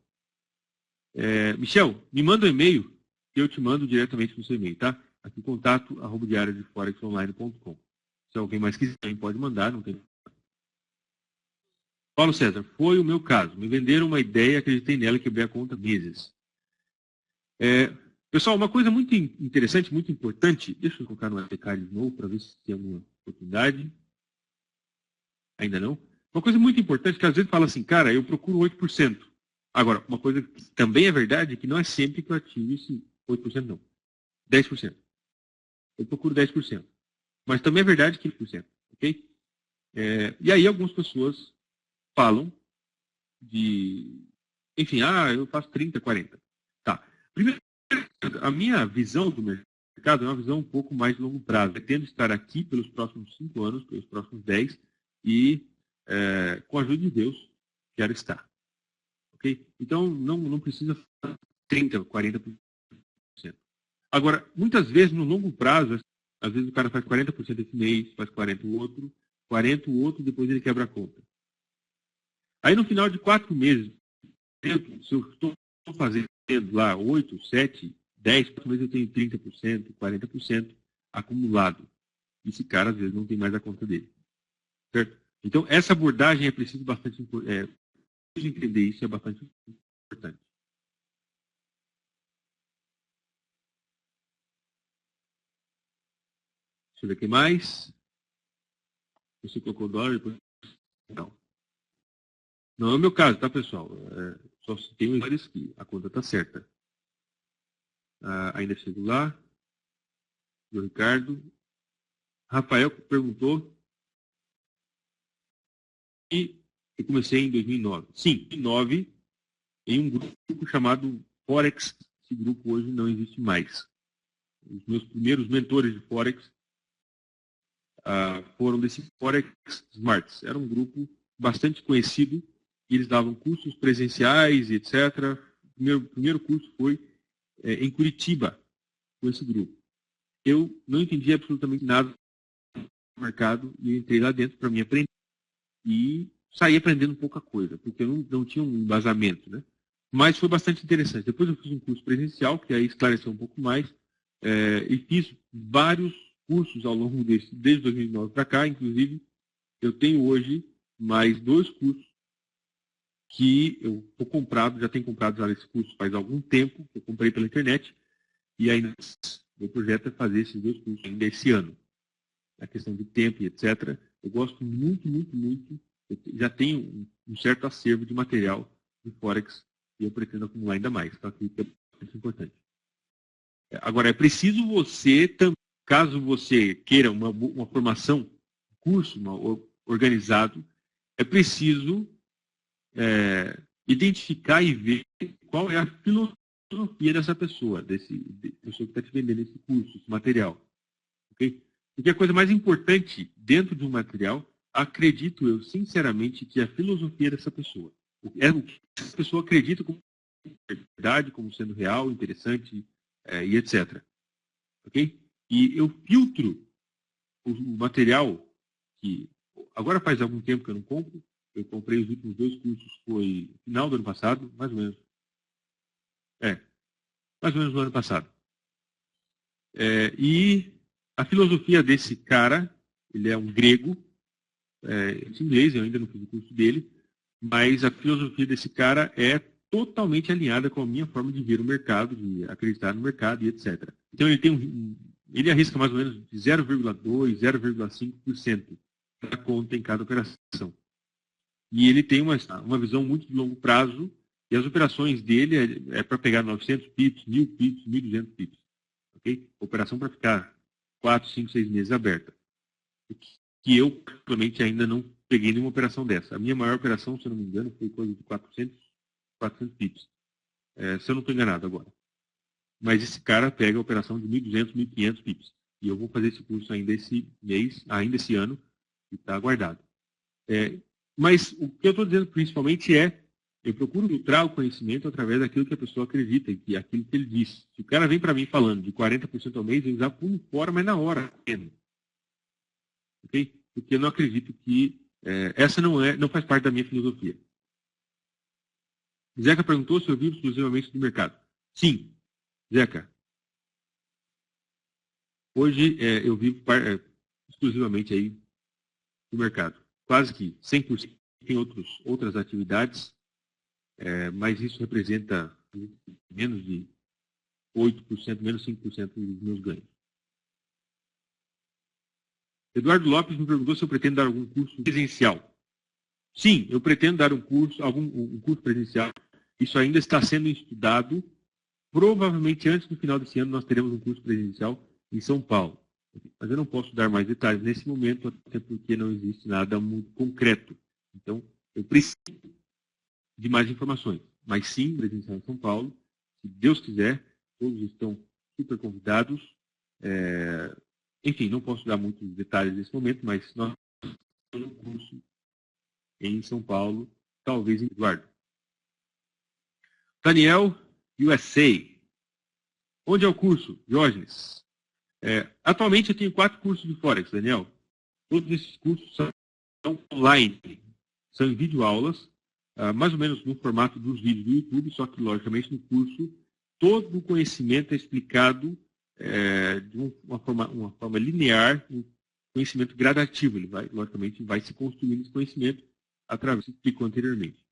Michel, me manda um e-mail que eu te mando diretamente no seu e-mail, tá? Aqui, contato@diariodeforexonline.com. Se alguém mais quiser, também pode mandar, não tem. Paulo César, foi o meu caso. Me venderam uma ideia, acreditei nela e quebrei a conta meses. Pessoal, uma coisa muito interessante, muito importante, deixa eu colocar no APK de novo para ver se tem alguma oportunidade. Ainda não. Uma coisa muito importante que às vezes fala assim, cara, eu procuro 8%. Agora, uma coisa que também é verdade é que não é sempre que eu ativo esse 8%, não. 10%. Eu procuro 10%. Mas também é verdade que 10%. Ok? E aí algumas pessoas falam de... Enfim, eu faço 30, 40. Tá. Primeiro, a minha visão do mercado é uma visão um pouco mais de longo prazo. Eu pretendo estar aqui pelos próximos 5 anos, pelos próximos 10, e com a ajuda de Deus, quero estar. Okay? Então, não precisa 30%, 40%. Agora, muitas vezes, no longo prazo, às vezes o cara faz 40% esse mês, faz 40% o outro, 40% o outro, depois ele quebra a conta. Aí, no final de 4 meses, se eu estou fazendo lá 8, 7, 10, 4 meses eu tenho 30%, 40% acumulado. Esse cara, às vezes, não tem mais a conta dele. Certo? Então, essa abordagem é preciso bastante entender isso, é bastante importante. Deixa eu ver o que mais. Você colocou dólar, depois... Não é o meu caso, tá, pessoal? Só se tem os vários que a conta está certa. Ainda chego lá. O Ricardo. Rafael perguntou eu comecei em 2009. Sim, em 2009, em um grupo chamado Forex. Esse grupo hoje não existe mais. Os meus primeiros mentores de Forex foram desse Forex Smarts. Era um grupo bastante conhecido e eles davam cursos presenciais, etc. O primeiro curso foi em Curitiba, com esse grupo. Eu não entendi absolutamente nada do mercado e eu entrei lá dentro para me aprender e saí aprendendo pouca coisa, porque eu não tinha um embasamento, né? Mas foi bastante interessante. Depois eu fiz um curso presencial, que aí esclareceu um pouco mais, e fiz vários cursos ao longo desde 2009 para cá. Inclusive, eu tenho hoje mais 2 cursos que eu estou comprado, já tenho comprado já esse curso faz algum tempo, que eu comprei pela internet, e ainda meu projeto é fazer esses 2 cursos ainda esse ano. A questão de tempo e etc. Eu gosto muito, muito, muito. Eu já tenho um certo acervo de material de Forex e eu pretendo acumular ainda mais. Então, aqui é muito importante. Agora, é preciso você, caso você queira uma formação, curso organizado, é preciso identificar e ver qual é a filosofia dessa pessoa, pessoa que está te vendendo esse curso, esse material. Okay? Porque a coisa mais importante dentro de um material, acredito eu, sinceramente, que é a filosofia dessa pessoa. É o que essa pessoa acredita como verdade, como sendo real, interessante e etc. Ok? E eu filtro o material que... Agora faz algum tempo que eu não compro. Eu comprei os últimos 2 cursos, foi no final do ano passado, mais ou menos. Mais ou menos no ano passado. E a filosofia desse cara, ele é um grego, em inglês, eu ainda não fiz o curso dele, mas a filosofia desse cara é totalmente alinhada com a minha forma de ver o mercado, de acreditar no mercado e etc. Então ele tem ele arrisca mais ou menos de 0,2%, 0,5% da conta em cada operação. E ele tem uma visão muito de longo prazo, e as operações dele é para pegar 900 pips, 1.000 pips, 1.200 pips. Okay? Operação para ficar 4, 5, 6 meses aberta. Que eu, particularmente, ainda não peguei nenhuma operação dessa. A minha maior operação, se eu não me engano, foi coisa de 400 pips. Se eu não estou enganado agora. Mas esse cara pega a operação de 1.200, 1.500 pips. E eu vou fazer esse curso ainda esse mês, ainda esse ano, e está aguardado. Mas o que eu estou dizendo principalmente eu procuro filtrar o conhecimento através daquilo que a pessoa acredita, e aquilo que ele diz. Se o cara vem para mim falando de 40% ao mês, eu já pulo fora, mas na hora. Okay? Porque eu não acredito que essa não faz parte da minha filosofia. Zeca perguntou se eu vivo exclusivamente do mercado. Sim, Zeca. Hoje eu vivo exclusivamente aí do mercado. Quase que 100%. Tem outras atividades, mas isso representa menos de 8%, menos 5% dos meus ganhos. Eduardo Lopes me perguntou se eu pretendo dar algum curso presencial. Sim, eu pretendo dar um curso presencial. Isso ainda está sendo estudado. Provavelmente antes do final desse ano nós teremos um curso presencial em São Paulo. Mas eu não posso dar mais detalhes nesse momento, até porque não existe nada muito concreto. Então, eu preciso de mais informações. Mas sim, presencial em São Paulo. Se Deus quiser, todos estão super convidados. Enfim, não posso dar muitos detalhes nesse momento, mas nós temos um curso em São Paulo, talvez em Eduardo. Daniel, USA. Onde é o curso, Diógenes? Atualmente eu tenho 4 cursos de Forex, Daniel. Todos esses cursos são online, são em videoaulas, mais ou menos no formato dos vídeos do YouTube, só que, logicamente, no curso, todo o conhecimento é explicado de uma forma linear, um conhecimento gradativo. Ele logicamente, vai se construindo esse conhecimento através do que explicou anteriormente.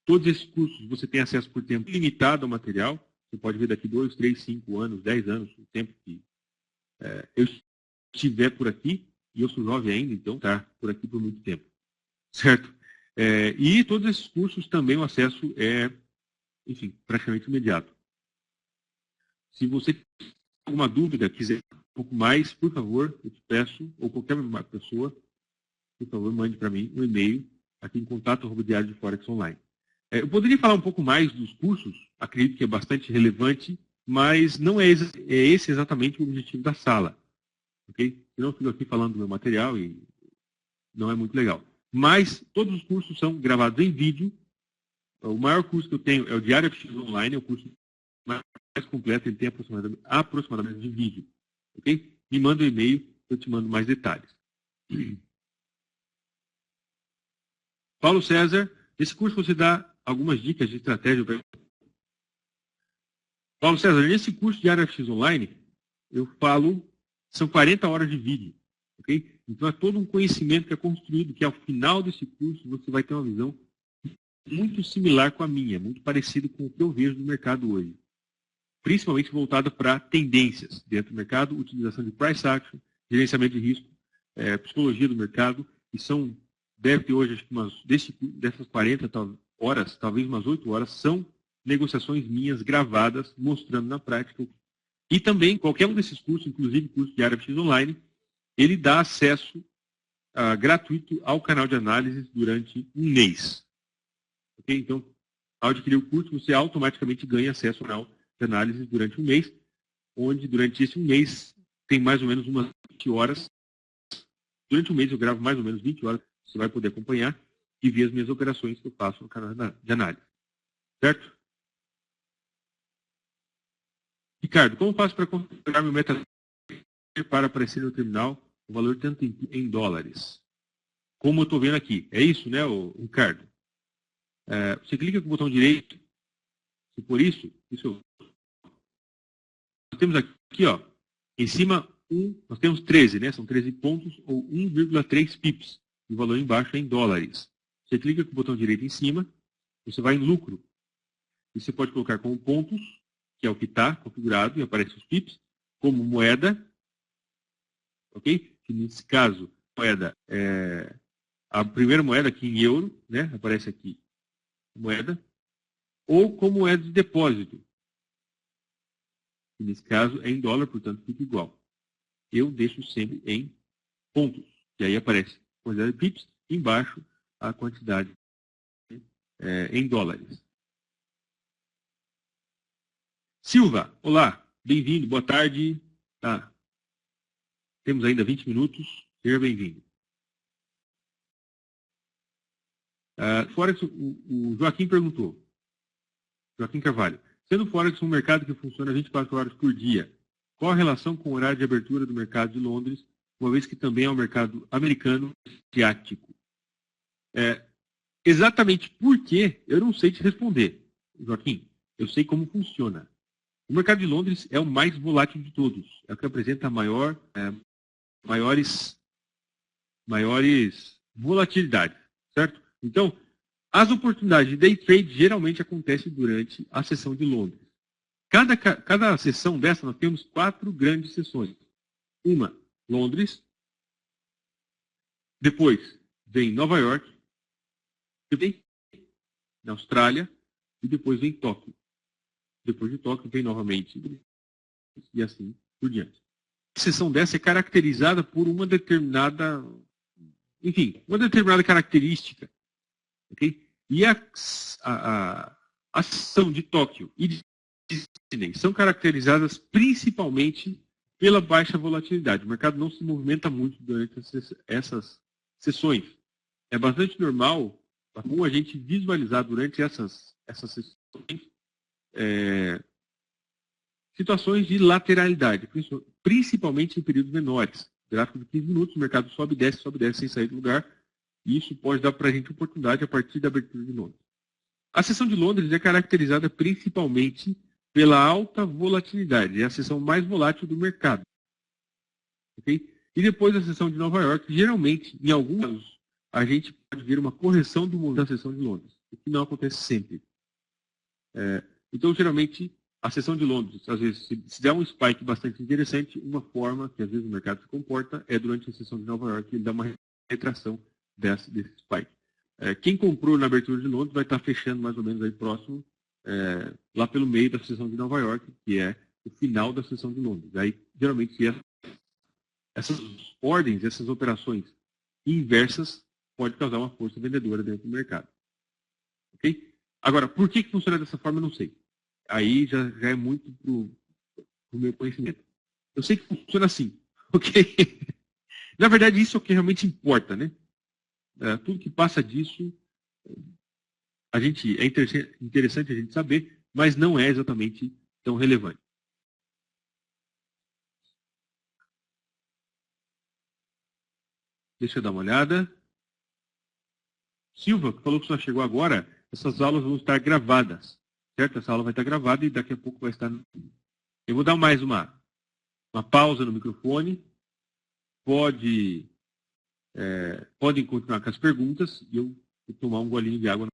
Todos esses cursos você tem acesso por tempo limitado ao material. Você pode ver daqui 2, 3, 5 anos, 10 anos, o tempo que eu estiver por aqui, e eu sou jovem ainda, então tá por aqui por muito tempo. Certo? E todos esses cursos também o acesso é, enfim, praticamente imediato. Se você tem alguma dúvida, quiser um pouco mais, por favor, eu te peço, ou qualquer pessoa, por favor, mande para mim um e-mail aqui em contato@diário de Forex Online. Eu poderia falar um pouco mais dos cursos, acredito que é bastante relevante, mas não é esse exatamente o objetivo da sala. Ok? Eu não fico aqui falando do meu material e não é muito legal. Mas todos os cursos são gravados em vídeo. O maior curso que eu tenho é o Diário FX Online, é o curso mais completo, ele tem aproximadamente de vídeo. Ok? Me manda um e-mail, eu te mando mais detalhes. Paulo César, nesse curso você dá algumas dicas de estratégia. Paulo César, nesse curso de ArFX Online, eu falo, são 40 horas de vídeo. Okay? Então é todo um conhecimento que é construído, que ao final desse curso você vai ter uma visão muito similar com a minha, muito parecido com o que eu vejo no mercado hoje. Principalmente voltado para tendências dentro do mercado, utilização de price action, gerenciamento de risco, psicologia do mercado, e deve ter hoje, acho que dessas 40 horas, talvez umas 8 horas, são negociações minhas gravadas, mostrando na prática. E também, qualquer um desses cursos, inclusive o curso de ArFX Online, ele dá acesso gratuito ao canal de análise durante um mês. Okay? Então, ao adquirir o curso, você automaticamente ganha acesso ao canal de análise durante um mês, onde durante esse um mês tem mais ou menos umas 20 horas. Durante um mês eu gravo mais ou menos 20 horas, você vai poder acompanhar e ver as minhas operações que eu faço no canal de análise. Certo? Ricardo, como faço para configurar meu MetaTrader para aparecer no terminal o valor tanto em dólares? Como eu estou vendo aqui. É isso, né, Ricardo? Você clica com o botão direito, e por isso nós temos aqui, ó, em cima, nós temos 13, né? São 13 pontos ou 1,3 pips. E o valor embaixo é em dólares. Você clica com o botão direito em cima, você vai em lucro. E você pode colocar como pontos, que é o que está configurado, e aparece os pips, como moeda, ok? Que nesse caso, moeda a primeira moeda aqui em euro, né? Aparece aqui, moeda, ou como moeda de depósito. Que nesse caso é em dólar, portanto fica igual. Eu deixo sempre em pontos. E aí aparece a quantidade de pips, embaixo a quantidade em dólares. Silva, olá, bem-vindo, boa tarde. Tá. Temos ainda 20 minutos, seja bem-vindo. Forex, o Joaquim perguntou. Joaquim Carvalho. Sendo o Forex um mercado que funciona 24 horas por dia, qual a relação com o horário de abertura do mercado de Londres, uma vez que também é um mercado americano asiático? Exatamente por quê, eu não sei te responder, Joaquim. Eu sei como funciona. O mercado de Londres é o mais volátil de todos. É o que apresenta maiores volatilidades, certo? Então, as oportunidades de day trade geralmente acontecem durante a sessão de Londres. Cada sessão dessa, nós temos 4 grandes sessões. Uma, Londres. Depois vem Nova York. Vem na Austrália. E depois vem Tóquio. Depois de Tóquio vem novamente. E assim por diante. A sessão dessa é caracterizada por uma determinada característica. Okay? E a ação de Tóquio e de Sydney são caracterizadas principalmente pela baixa volatilidade. O mercado não se movimenta muito durante essas sessões. É bastante normal, comum a gente visualizar durante essas sessões situações de lateralidade, principalmente em períodos menores. Gráfico de 15 minutos, o mercado sobe e desce sem sair do lugar. E isso pode dar para a gente oportunidade a partir da abertura de Londres. A sessão de Londres é caracterizada principalmente pela alta volatilidade. É a sessão mais volátil do mercado. Okay? E depois da sessão de Nova York, geralmente, em alguns casos, a gente pode ver uma correção do movimento da sessão de Londres, o que não acontece sempre. Então, geralmente, a sessão de Londres, às vezes, se der um spike bastante interessante, uma forma que às vezes o mercado se comporta é durante a sessão de Nova York, ele dá uma retração desse spike. Quem comprou na abertura de Londres vai estar fechando mais ou menos aí próximo, lá pelo meio da sessão de Nova York, que é o final da sessão de Londres. Aí, geralmente, essas ordens, essas operações inversas, pode causar uma força vendedora dentro do mercado. Ok? Agora, por que funciona dessa forma, eu não sei. Aí já é muito pro meu conhecimento. Eu sei que funciona assim, ok? Na verdade, isso é o que realmente importa, né? Tudo que passa disso, é interessante a gente saber, mas não é exatamente tão relevante. Deixa eu dar uma olhada. Silva, que falou que só chegou agora, essas aulas vão estar gravadas, certo? Essa aula vai estar gravada e daqui a pouco vai estar... Eu vou dar mais uma pausa no microfone. Podem continuar com as perguntas e eu vou tomar um golinho de água.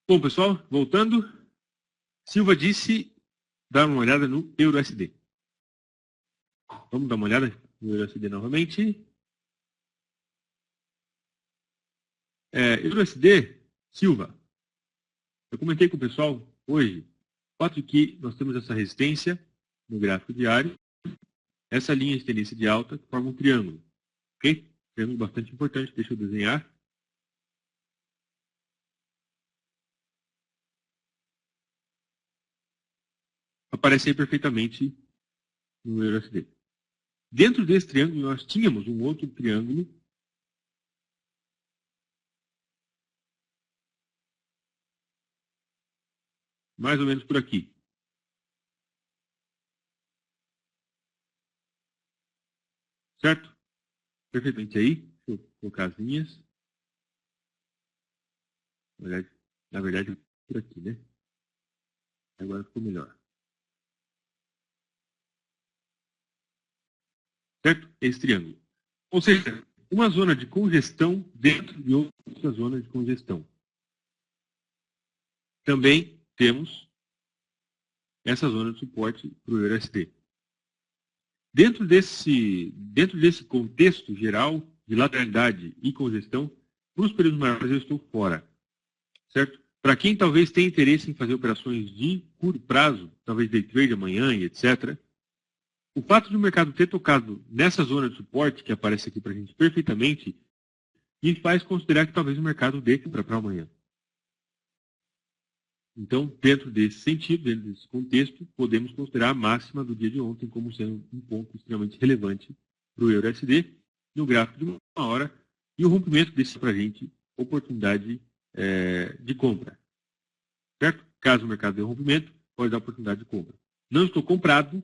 Bom, pessoal, voltando. Silva disse dar uma olhada no EURUSD. Vamos dar uma olhada no EURUSD novamente. EURUSD, Silva, eu comentei com o pessoal hoje o fato de que nós temos essa resistência no gráfico diário, essa linha de tendência de alta que forma um triângulo. Ok? Triângulo bastante importante, deixa eu desenhar. Aparece aí perfeitamente no EURUSD. Dentro desse triângulo, nós tínhamos um outro triângulo mais ou menos por aqui. Certo? Perfeitamente aí. Deixa eu colocar as linhas. Na verdade, por aqui, né? Agora ficou melhor. Certo? Esse triângulo. Ou seja, uma zona de congestão dentro de outra zona de congestão. Também temos essa zona de suporte para o EURUSD. Dentro desse contexto geral de lateralidade e congestão, para os períodos maiores eu estou fora. Certo? Para quem talvez tenha interesse em fazer operações de curto prazo, talvez day trade amanhã e etc., o fato de o mercado ter tocado nessa zona de suporte, que aparece aqui para a gente perfeitamente, me faz considerar que talvez o mercado dê para amanhã. Então, dentro desse sentido, dentro desse contexto, podemos considerar a máxima do dia de ontem como sendo um ponto extremamente relevante para o EURUSD no gráfico de uma hora e o rompimento desse para a gente oportunidade de compra. Certo? Caso o mercado dê um rompimento, pode dar oportunidade de compra. Não estou comprado,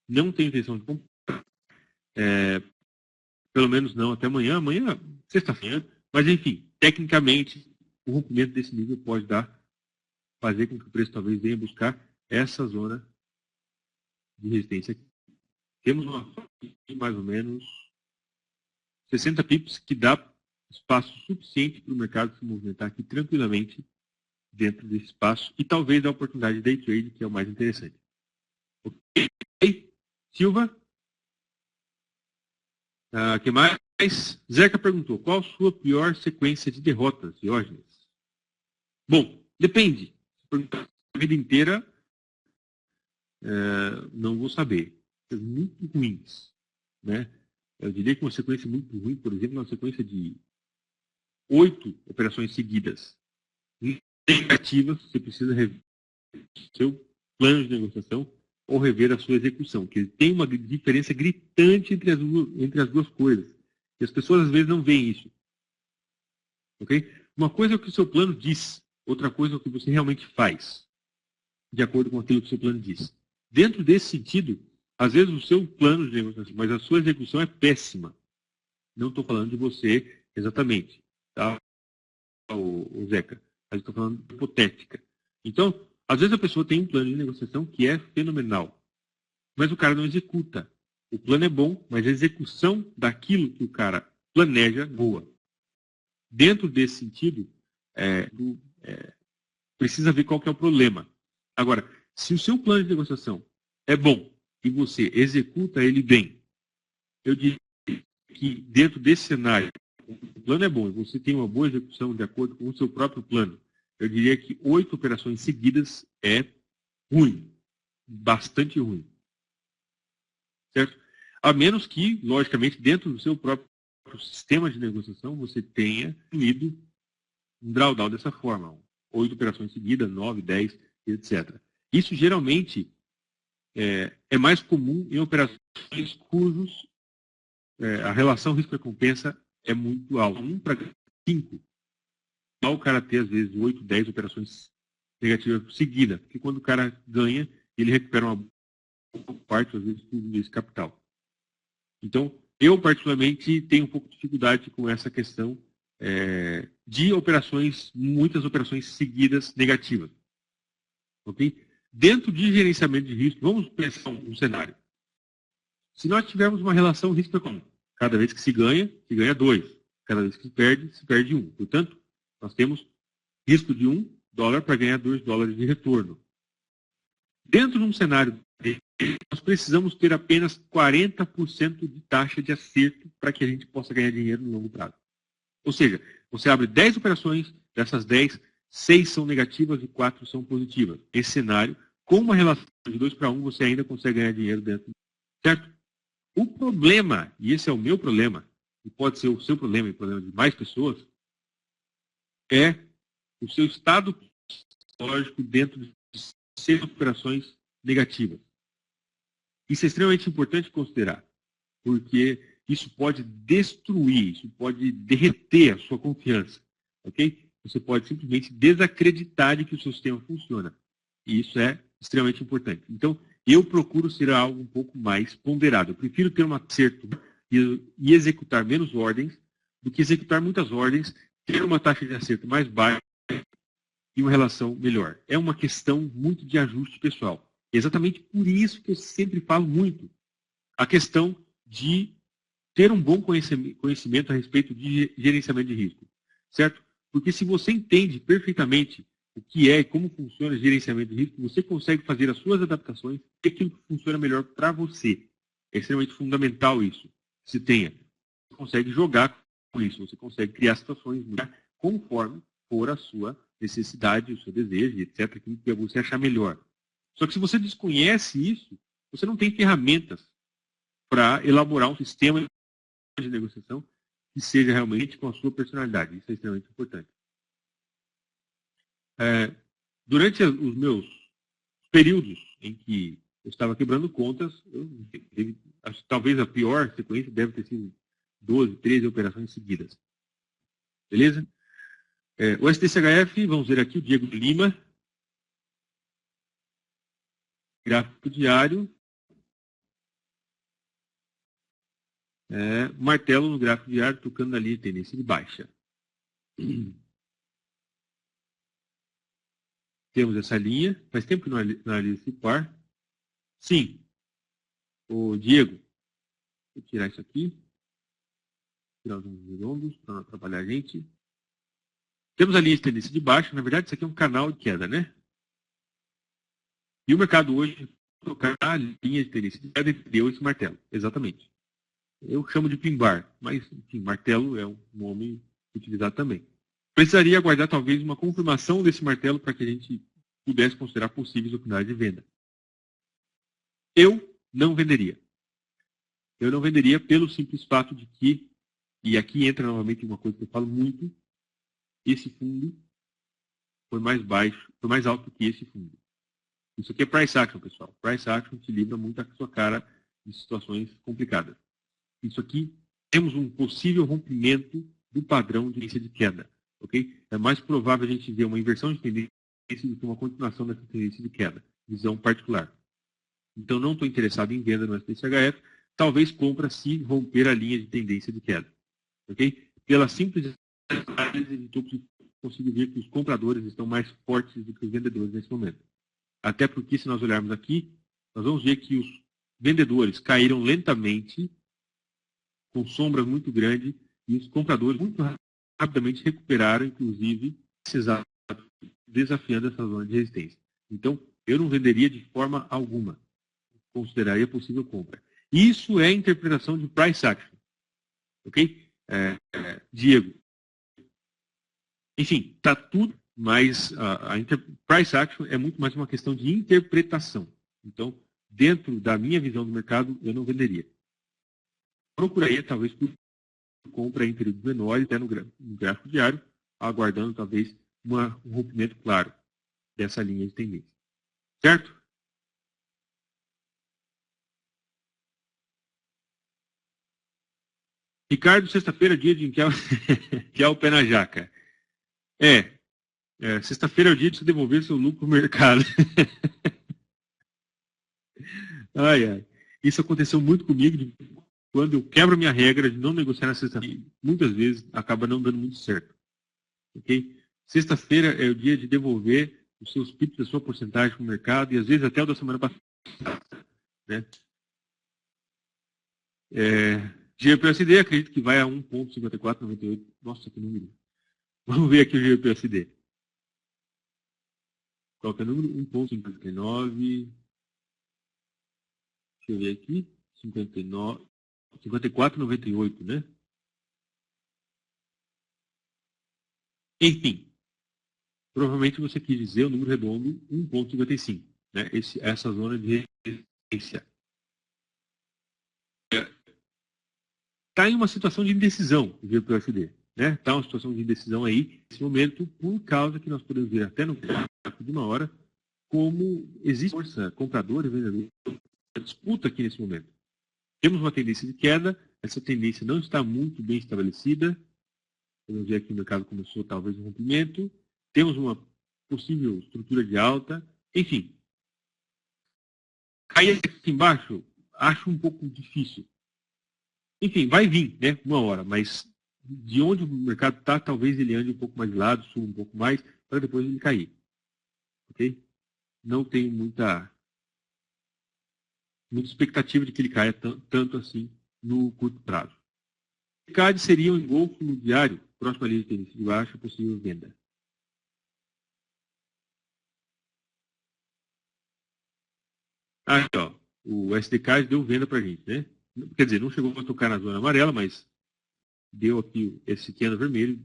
não tenho intenção de comprar, pelo menos não até amanhã, sexta-feira, mas enfim, tecnicamente, o rompimento desse nível pode fazer com que o preço talvez venha buscar essa zona de resistência aqui. Temos uma de mais ou menos 60 pips que dá espaço suficiente para o mercado se movimentar aqui tranquilamente dentro desse espaço e talvez a oportunidade de day trade, que é o mais interessante. Ok? Silva? Que mais? Zeca perguntou, qual a sua pior sequência de derrotas, Diógenes? Bom, depende. Se perguntar a vida inteira, não vou saber. Muito ruins. Né? Eu diria que uma sequência muito ruim, por exemplo, uma sequência de 8 operações seguidas negativas, você precisa rever o seu plano de negociação ou rever a sua execução, que tem uma diferença gritante entre as duas coisas. E as pessoas às vezes não veem isso. Okay? Uma coisa é o que o seu plano diz, outra coisa é o que você realmente faz, de acordo com aquilo que o seu plano diz. Dentro desse sentido, às vezes o seu plano de negociação, mas a sua execução é péssima. Não estou falando de você exatamente, tá? O Zeca, mas estou falando de hipotética. Então, às vezes a pessoa tem um plano de negociação que é fenomenal, mas o cara não executa. O plano é bom, mas a execução daquilo que o cara planeja boa. Dentro desse sentido, precisa ver qual que é o problema. Agora, Se o seu plano de negociação é bom e você executa ele bem, eu diria que dentro desse cenário, o plano é bom e você tem uma boa execução de acordo com o seu próprio plano, eu diria que 8 operações seguidas é ruim, bastante ruim. Certo? A menos que, logicamente, dentro do seu próprio sistema de negociação, você tenha incluído um drawdown dessa forma. 8 operações seguidas, 9, 10, etc. Isso geralmente é mais comum em operações cujos a relação risco-recompensa é muito alta. 1 para 5. O cara ter, às vezes, 8, 10 operações negativas seguidas. Porque quando o cara ganha, ele recupera uma parte, às vezes, tudo desse capital. Então, eu, particularmente, tenho um pouco de dificuldade com essa questão de operações, muitas operações seguidas negativas. Ok? Dentro de gerenciamento de risco, vamos pensar um cenário. Se nós tivermos uma relação risco-recompensa, cada vez que se ganha 2. Cada vez que se perde 1. Portanto, nós temos risco de $1 para ganhar $2 de retorno. Dentro de um cenário desse, nós precisamos ter apenas 40% de taxa de acerto para que a gente possa ganhar dinheiro no longo prazo. Ou seja, você abre 10 operações, dessas 10, 6 são negativas e 4 são positivas. Esse cenário, com uma relação de 2 para 1, você ainda consegue ganhar dinheiro dentro. Certo? O problema, e esse é o meu problema, e pode ser o seu problema e o problema de mais pessoas, é o seu estado psicológico dentro de 6 operações negativas. Isso é extremamente importante considerar, porque isso pode destruir, isso pode derreter a sua confiança, ok? Você pode simplesmente desacreditar de que o seu sistema funciona. E isso é extremamente importante. Então, eu procuro ser algo um pouco mais ponderado. Eu prefiro ter um acerto e executar menos ordens do que executar muitas ordens, ter uma taxa de acerto mais baixa e uma relação melhor. É uma questão muito de ajuste pessoal. Exatamente por isso que eu sempre falo muito a questão de ter um bom conhecimento a respeito de gerenciamento de risco, certo? Porque se você entende perfeitamente o que é e como funciona o gerenciamento de risco, você consegue fazer as suas adaptações e aquilo que funciona melhor para você. É extremamente fundamental isso. Se tenha, você consegue jogar com isso, você consegue criar situações conforme for a sua necessidade, o seu desejo, etc., aquilo que você achar melhor. Só que se você desconhece isso, você não tem ferramentas para elaborar um sistema de negociação que seja realmente com a sua personalidade. Isso é extremamente importante. Durante os meus períodos em que eu estava quebrando contas, talvez a pior sequência deve ter sido 12, 13 operações seguidas. Beleza? O STCHF, vamos ver aqui o Diego Lima. Gráfico diário. Martelo no gráfico diário, tocando na linha de tendência de baixa. Temos essa linha. Faz tempo que não analiso esse par. Sim. O Diego, vou tirar isso aqui. Tirar os números redondos para não atrapalhar a gente. Temos a linha de tendência de baixa. Na verdade, isso aqui é um canal de queda, né? E o mercado hoje, tocar a linha de tendência de queda, deu esse martelo. Exatamente. Eu chamo de pin-bar, mas, enfim, martelo é um nome utilizado também. Precisaria aguardar, talvez, uma confirmação desse martelo para que a gente pudesse considerar possíveis oportunidades de venda. Eu não venderia. Eu não venderia pelo simples fato de que, e aqui entra novamente uma coisa que eu falo muito, esse fundo foi mais baixo, foi mais alto que esse fundo. Isso aqui é price action, pessoal. Price action te livra muito a sua cara de situações complicadas. Isso aqui, temos um possível rompimento do padrão de tendência de queda. Okay? É mais provável a gente ver uma inversão de tendência do que uma continuação dessa tendência de queda. Visão particular. Então, não estou interessado em venda no STCHF. Talvez compra se romper a linha de tendência de queda. Okay? Pela simples análise de topos, consigo ver que os compradores estão mais fortes do que os vendedores nesse momento. Até porque, se nós olharmos aqui, nós vamos ver que os vendedores caíram lentamente, com sombra muito grande, e os compradores muito rapidamente recuperaram, inclusive, desafiando essa zona de resistência. Então, Eu não venderia de forma alguma. Consideraria possível compra. Isso é interpretação de price action. Ok? Diego. Enfim, está tudo, mas price action é muito mais uma questão de interpretação. Então, dentro da minha visão do mercado, eu não venderia. Procuraria, talvez, por compra em períodos menores, até no gráfico diário, aguardando, talvez, um rompimento claro dessa linha de tendência. Certo? Ricardo, sexta-feira, dia de que é o pé na jaca. Sexta-feira é o dia de você devolver seu lucro no mercado. Ai, ai. Isso aconteceu muito comigo, quando eu quebro minha regra de não negociar na sexta-feira. Muitas vezes acaba não dando muito certo. Ok? Sexta-feira é o dia de devolver os seus pips, a sua porcentagem para o mercado, e às vezes até o da semana passada. Né? GPUSD, acredito que vai a 1.5498. Nossa, que número. Vamos ver aqui o GPUSD. Qual que é o número? 1.59. Deixa eu ver aqui. 54,98, né? Enfim. Provavelmente você quis dizer o número redondo 1.55. Né? Essa zona de resistência. Está em uma situação de indecisão o GPUSD. Né? Está uma situação de indecisão aí, nesse momento, por causa que nós podemos ver até no gráfico de uma hora, como existe força comprador e vendedor. Disputa aqui nesse momento. Temos uma tendência de queda, essa tendência não está muito bem estabelecida. Vamos ver aqui que o mercado começou talvez um rompimento. Temos uma possível estrutura de alta. Enfim, cair aqui embaixo, acho um pouco difícil. Enfim, vai vir, né? Uma hora, mas de onde o mercado está, talvez ele ande um pouco mais de lado, suba um pouco mais, para depois ele cair. Ok? Não tenho muita expectativa de que ele caia tanto assim no curto prazo. O CAD seria um engolfo no diário, próximo à linha de tendência de baixa, possível venda. Aqui, ó, o SDK deu venda para a gente, né? Quer dizer, não chegou a tocar na zona amarela, mas deu aqui esse pequeno vermelho,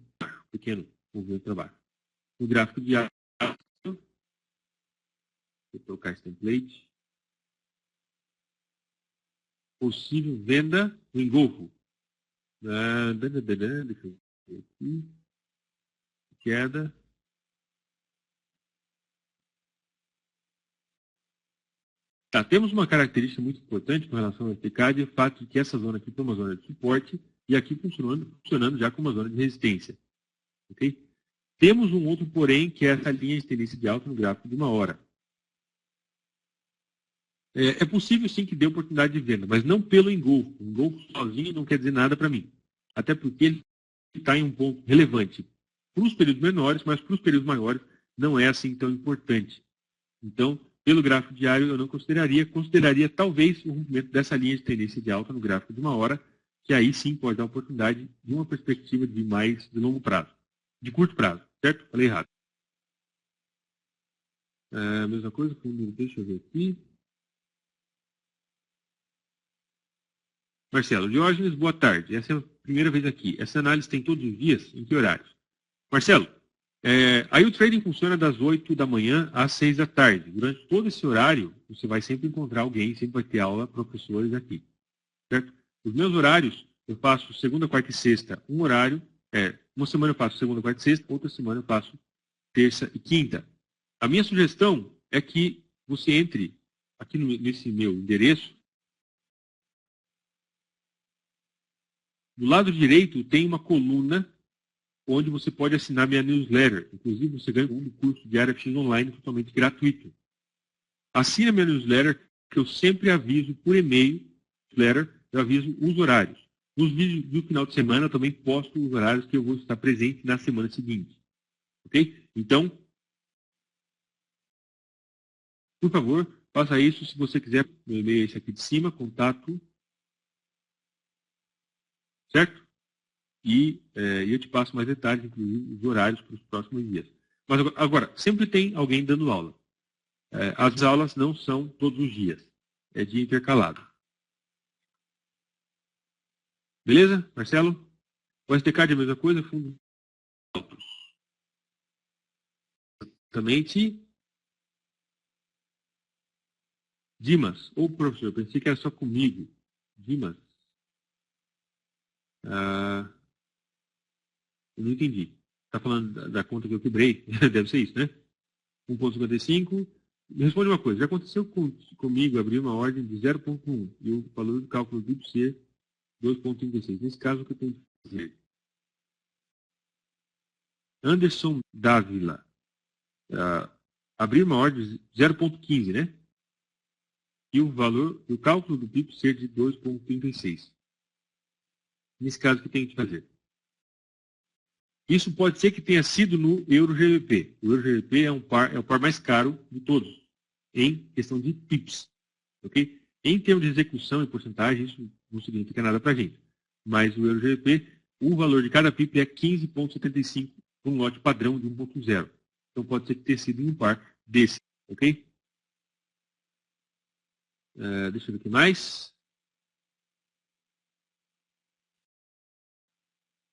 pequeno movimento para baixo. No gráfico diário, vou colocar esse template. Possível venda no engolfo. Deixa eu ver aqui. Queda. Tá, temos uma característica muito importante com relação ao STCAD, é o fato de que essa zona aqui foi uma zona de suporte e aqui funcionando já como uma zona de resistência. Okay? Temos um outro porém, que é essa linha de tendência de alta no gráfico de uma hora. É possível sim que dê oportunidade de venda, mas não pelo engolfo. O engolfo sozinho não quer dizer nada para mim. Até porque ele está em um ponto relevante para os períodos menores, mas para os períodos maiores não é assim tão importante. Então, pelo gráfico diário, eu não consideraria talvez o rompimento dessa linha de tendência de alta no gráfico de uma hora, que aí sim pode dar oportunidade de uma perspectiva de longo prazo, de curto prazo, certo? Falei errado. Mesma coisa, deixa eu ver aqui. Marcelo, Diógenes, boa tarde. Essa é a primeira vez aqui. Essa análise tem todos os dias? Em que horários? Marcelo, aí o trading funciona das 8 da manhã às 6 da tarde. Durante todo esse horário, você vai sempre encontrar alguém, sempre vai ter aula, professores aqui. Certo? Os meus horários, eu faço segunda, quarta e sexta, um horário. Uma semana eu faço segunda, quarta e sexta, outra semana eu faço terça e quinta. A minha sugestão é que você entre aqui nesse meu endereço. Do lado direito tem uma coluna onde você pode assinar minha newsletter. Inclusive, você ganha um curso de RFX online totalmente gratuito. Assina minha newsletter, que eu sempre aviso por e-mail, eu aviso os horários. Nos vídeos do final de semana, eu também posto os horários que eu vou estar presente na semana seguinte. Ok? Então, por favor, faça isso. Se você quiser, meu e-mail é esse aqui de cima, contato. Certo? E eu te passo mais detalhes, inclusive os horários para os próximos dias. Mas agora, sempre tem alguém dando aula. As aulas não são todos os dias. É dia intercalado. Beleza, Marcelo? O SDCAD é a mesma coisa, fundos altos. Exatamente. Dimas, ou professor, eu pensei que era só comigo. Dimas. Eu não entendi. Está falando da conta que eu quebrei? Deve ser isso, né? 1,55. Me responde uma coisa. Já aconteceu comigo abrir uma ordem de 0,1 e o valor do cálculo do BIP ser 2,36. Nesse caso, o que eu tenho que fazer? Anderson Dávila. Abrir uma ordem de 0,15, né? E o cálculo do BIP ser de 2,36. Nesse caso, o que tem que fazer? Isso pode ser que tenha sido no Euro-GBP. O Euro-GBP é o par mais caro de todos, em questão de PIPs. Okay? Em termos de execução e porcentagem, isso não significa nada para a gente. Mas o Euro-GBP, o valor de cada PIP é 15,75 para um lote padrão de 1,0. Então pode ser que tenha sido em um par desse. Ok? Deixa eu ver o que mais.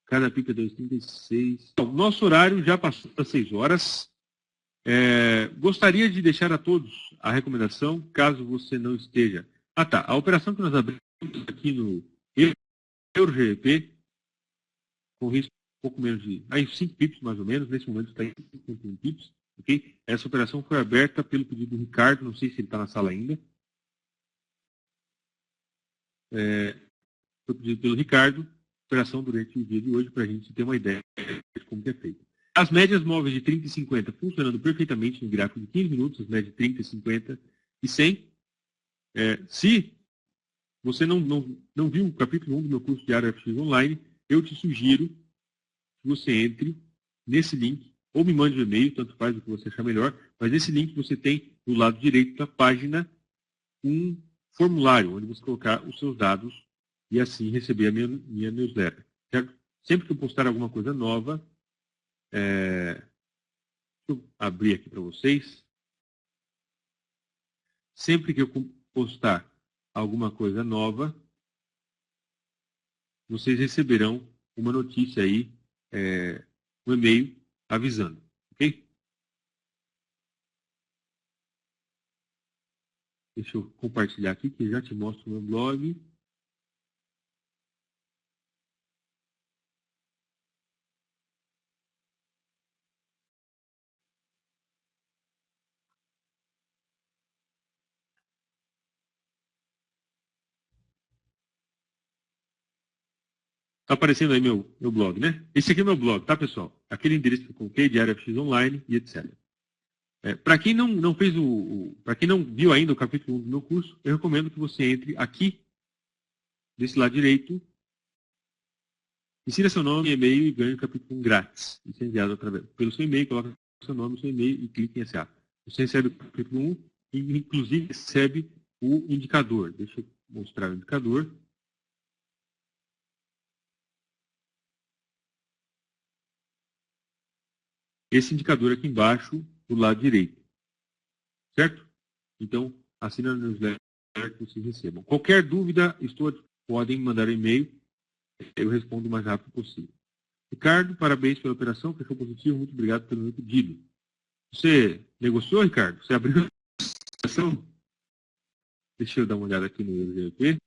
Cada PIP é 2,36. O nosso horário já passou das 6 horas. Gostaria de deixar a todos a recomendação, caso você não esteja... A operação que nós abrimos aqui no Euro-GBP, com risco um pouco menos de 5 pips, mais ou menos, nesse momento está em 5,1 pips. Okay? Essa operação foi aberta pelo pedido do Ricardo, não sei se ele está na sala ainda. Foi pedido pelo Ricardo, operação durante o dia de hoje, para a gente ter uma ideia de como é feito. As médias móveis de 30 e 50 funcionando perfeitamente no gráfico de 15 minutos, as médias de 30, 50 e 100. Se você não viu o capítulo 1 do meu curso de ARFX Online, eu te sugiro que você entre nesse link, ou me mande um e-mail, tanto faz o que você achar melhor, mas nesse link você tem do lado direito da página um formulário, onde você colocar os seus dados e assim receber a minha newsletter. Certo? Sempre que eu postar alguma coisa nova, deixa eu abrir aqui para vocês. Sempre que eu postar alguma coisa nova, vocês receberão uma notícia aí, um e-mail avisando, ok? Deixa eu compartilhar aqui, que já te mostro o meu blog. Está aparecendo aí meu blog, né? Esse aqui é meu blog, tá, pessoal? Aquele endereço que eu coloquei, de ARFX Online e etc. Para quem não fez para quem não viu ainda o capítulo 1 do meu curso, eu recomendo que você entre aqui, desse lado direito, insira seu nome e e-mail e ganhe o capítulo 1 grátis. Isso é enviado pelo seu e-mail, coloca seu nome, seu e-mail e clique em SA. Você recebe o capítulo 1 e, inclusive, recebe o indicador. Deixa eu mostrar o indicador. Esse indicador aqui embaixo, do lado direito. Certo? Então, assina a newsletter que vocês recebam. Qualquer dúvida, podem mandar um e-mail. Eu respondo o mais rápido possível. Ricardo, parabéns pela operação. Fechou positivo. Muito obrigado pelo meu pedido. Você negociou, Ricardo? Você abriu a operação? Deixa eu dar uma olhada aqui no EuroGBP.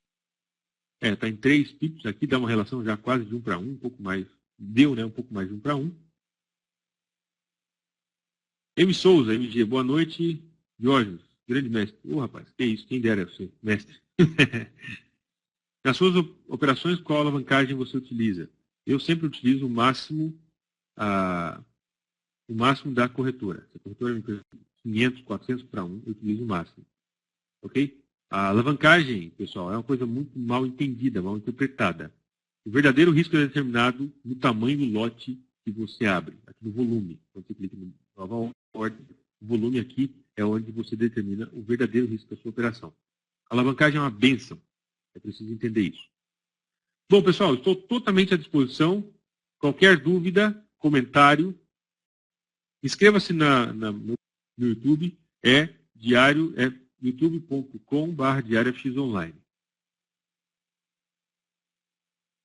Está em 3 pips aqui. Dá uma relação já quase de 1 para 1. Um pouco mais. Deu, né? Um pouco mais de 1 para 1. M. Souza, MG, boa noite. Jorge, grande mestre. Rapaz, que isso, quem dera você, mestre. Nas suas operações, qual alavancagem você utiliza? Eu sempre utilizo o máximo da corretora. Se a corretora me permite 500, 400 para 1, eu utilizo o máximo. Ok? A alavancagem, pessoal, é uma coisa muito mal entendida, mal interpretada. O verdadeiro risco é determinado no tamanho do lote que você abre, aqui no volume. Quando você clica no nova ordem, o volume aqui é onde você determina o verdadeiro risco da sua operação. A alavancagem é uma bênção. É preciso entender isso. Bom, pessoal, estou totalmente à disposição. Qualquer dúvida, comentário, inscreva-se no YouTube. É diário é youtube.com/diariofxonline.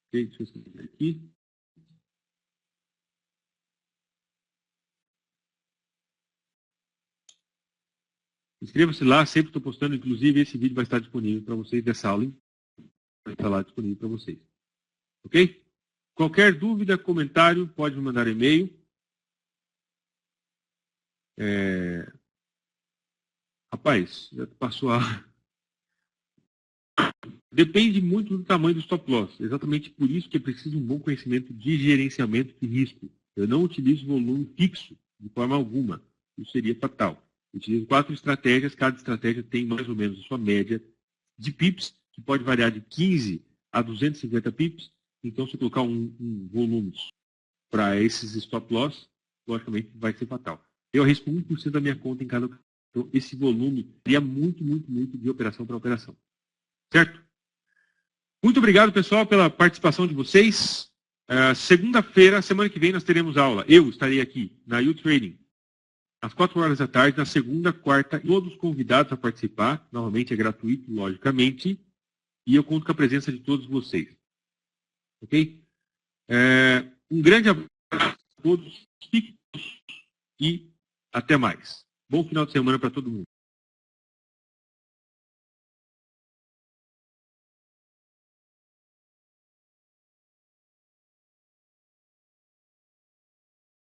Ok, deixa eu escrever aqui. Inscreva-se lá, sempre estou postando, inclusive esse vídeo vai estar disponível para vocês dessa aula, vai estar lá disponível para vocês. Ok? Qualquer dúvida, comentário, pode me mandar e-mail. Rapaz, já passou a... Depende muito do tamanho do stop loss. Exatamente por isso que é preciso um bom conhecimento de gerenciamento de risco. Eu não utilizo volume fixo de forma alguma. Isso seria fatal. Eu utilizo 4 estratégias. Cada estratégia tem mais ou menos a sua média de pips, que pode variar de 15 a 250 pips. Então, se eu colocar um volume para esses stop loss, logicamente vai ser fatal. Eu arrisco 1% da minha conta em cada. Então, esse volume seria muito de operação para operação. Certo? Muito obrigado, pessoal, pela participação de vocês. Segunda-feira, semana que vem, nós teremos aula. Eu estarei aqui na U-Trading, às 4 horas da tarde, na segunda, quarta, todos convidados a participar. Novamente, é gratuito, logicamente. E eu conto com a presença de todos vocês. Ok? Um grande abraço a todos e até mais. Bom final de semana para todo mundo.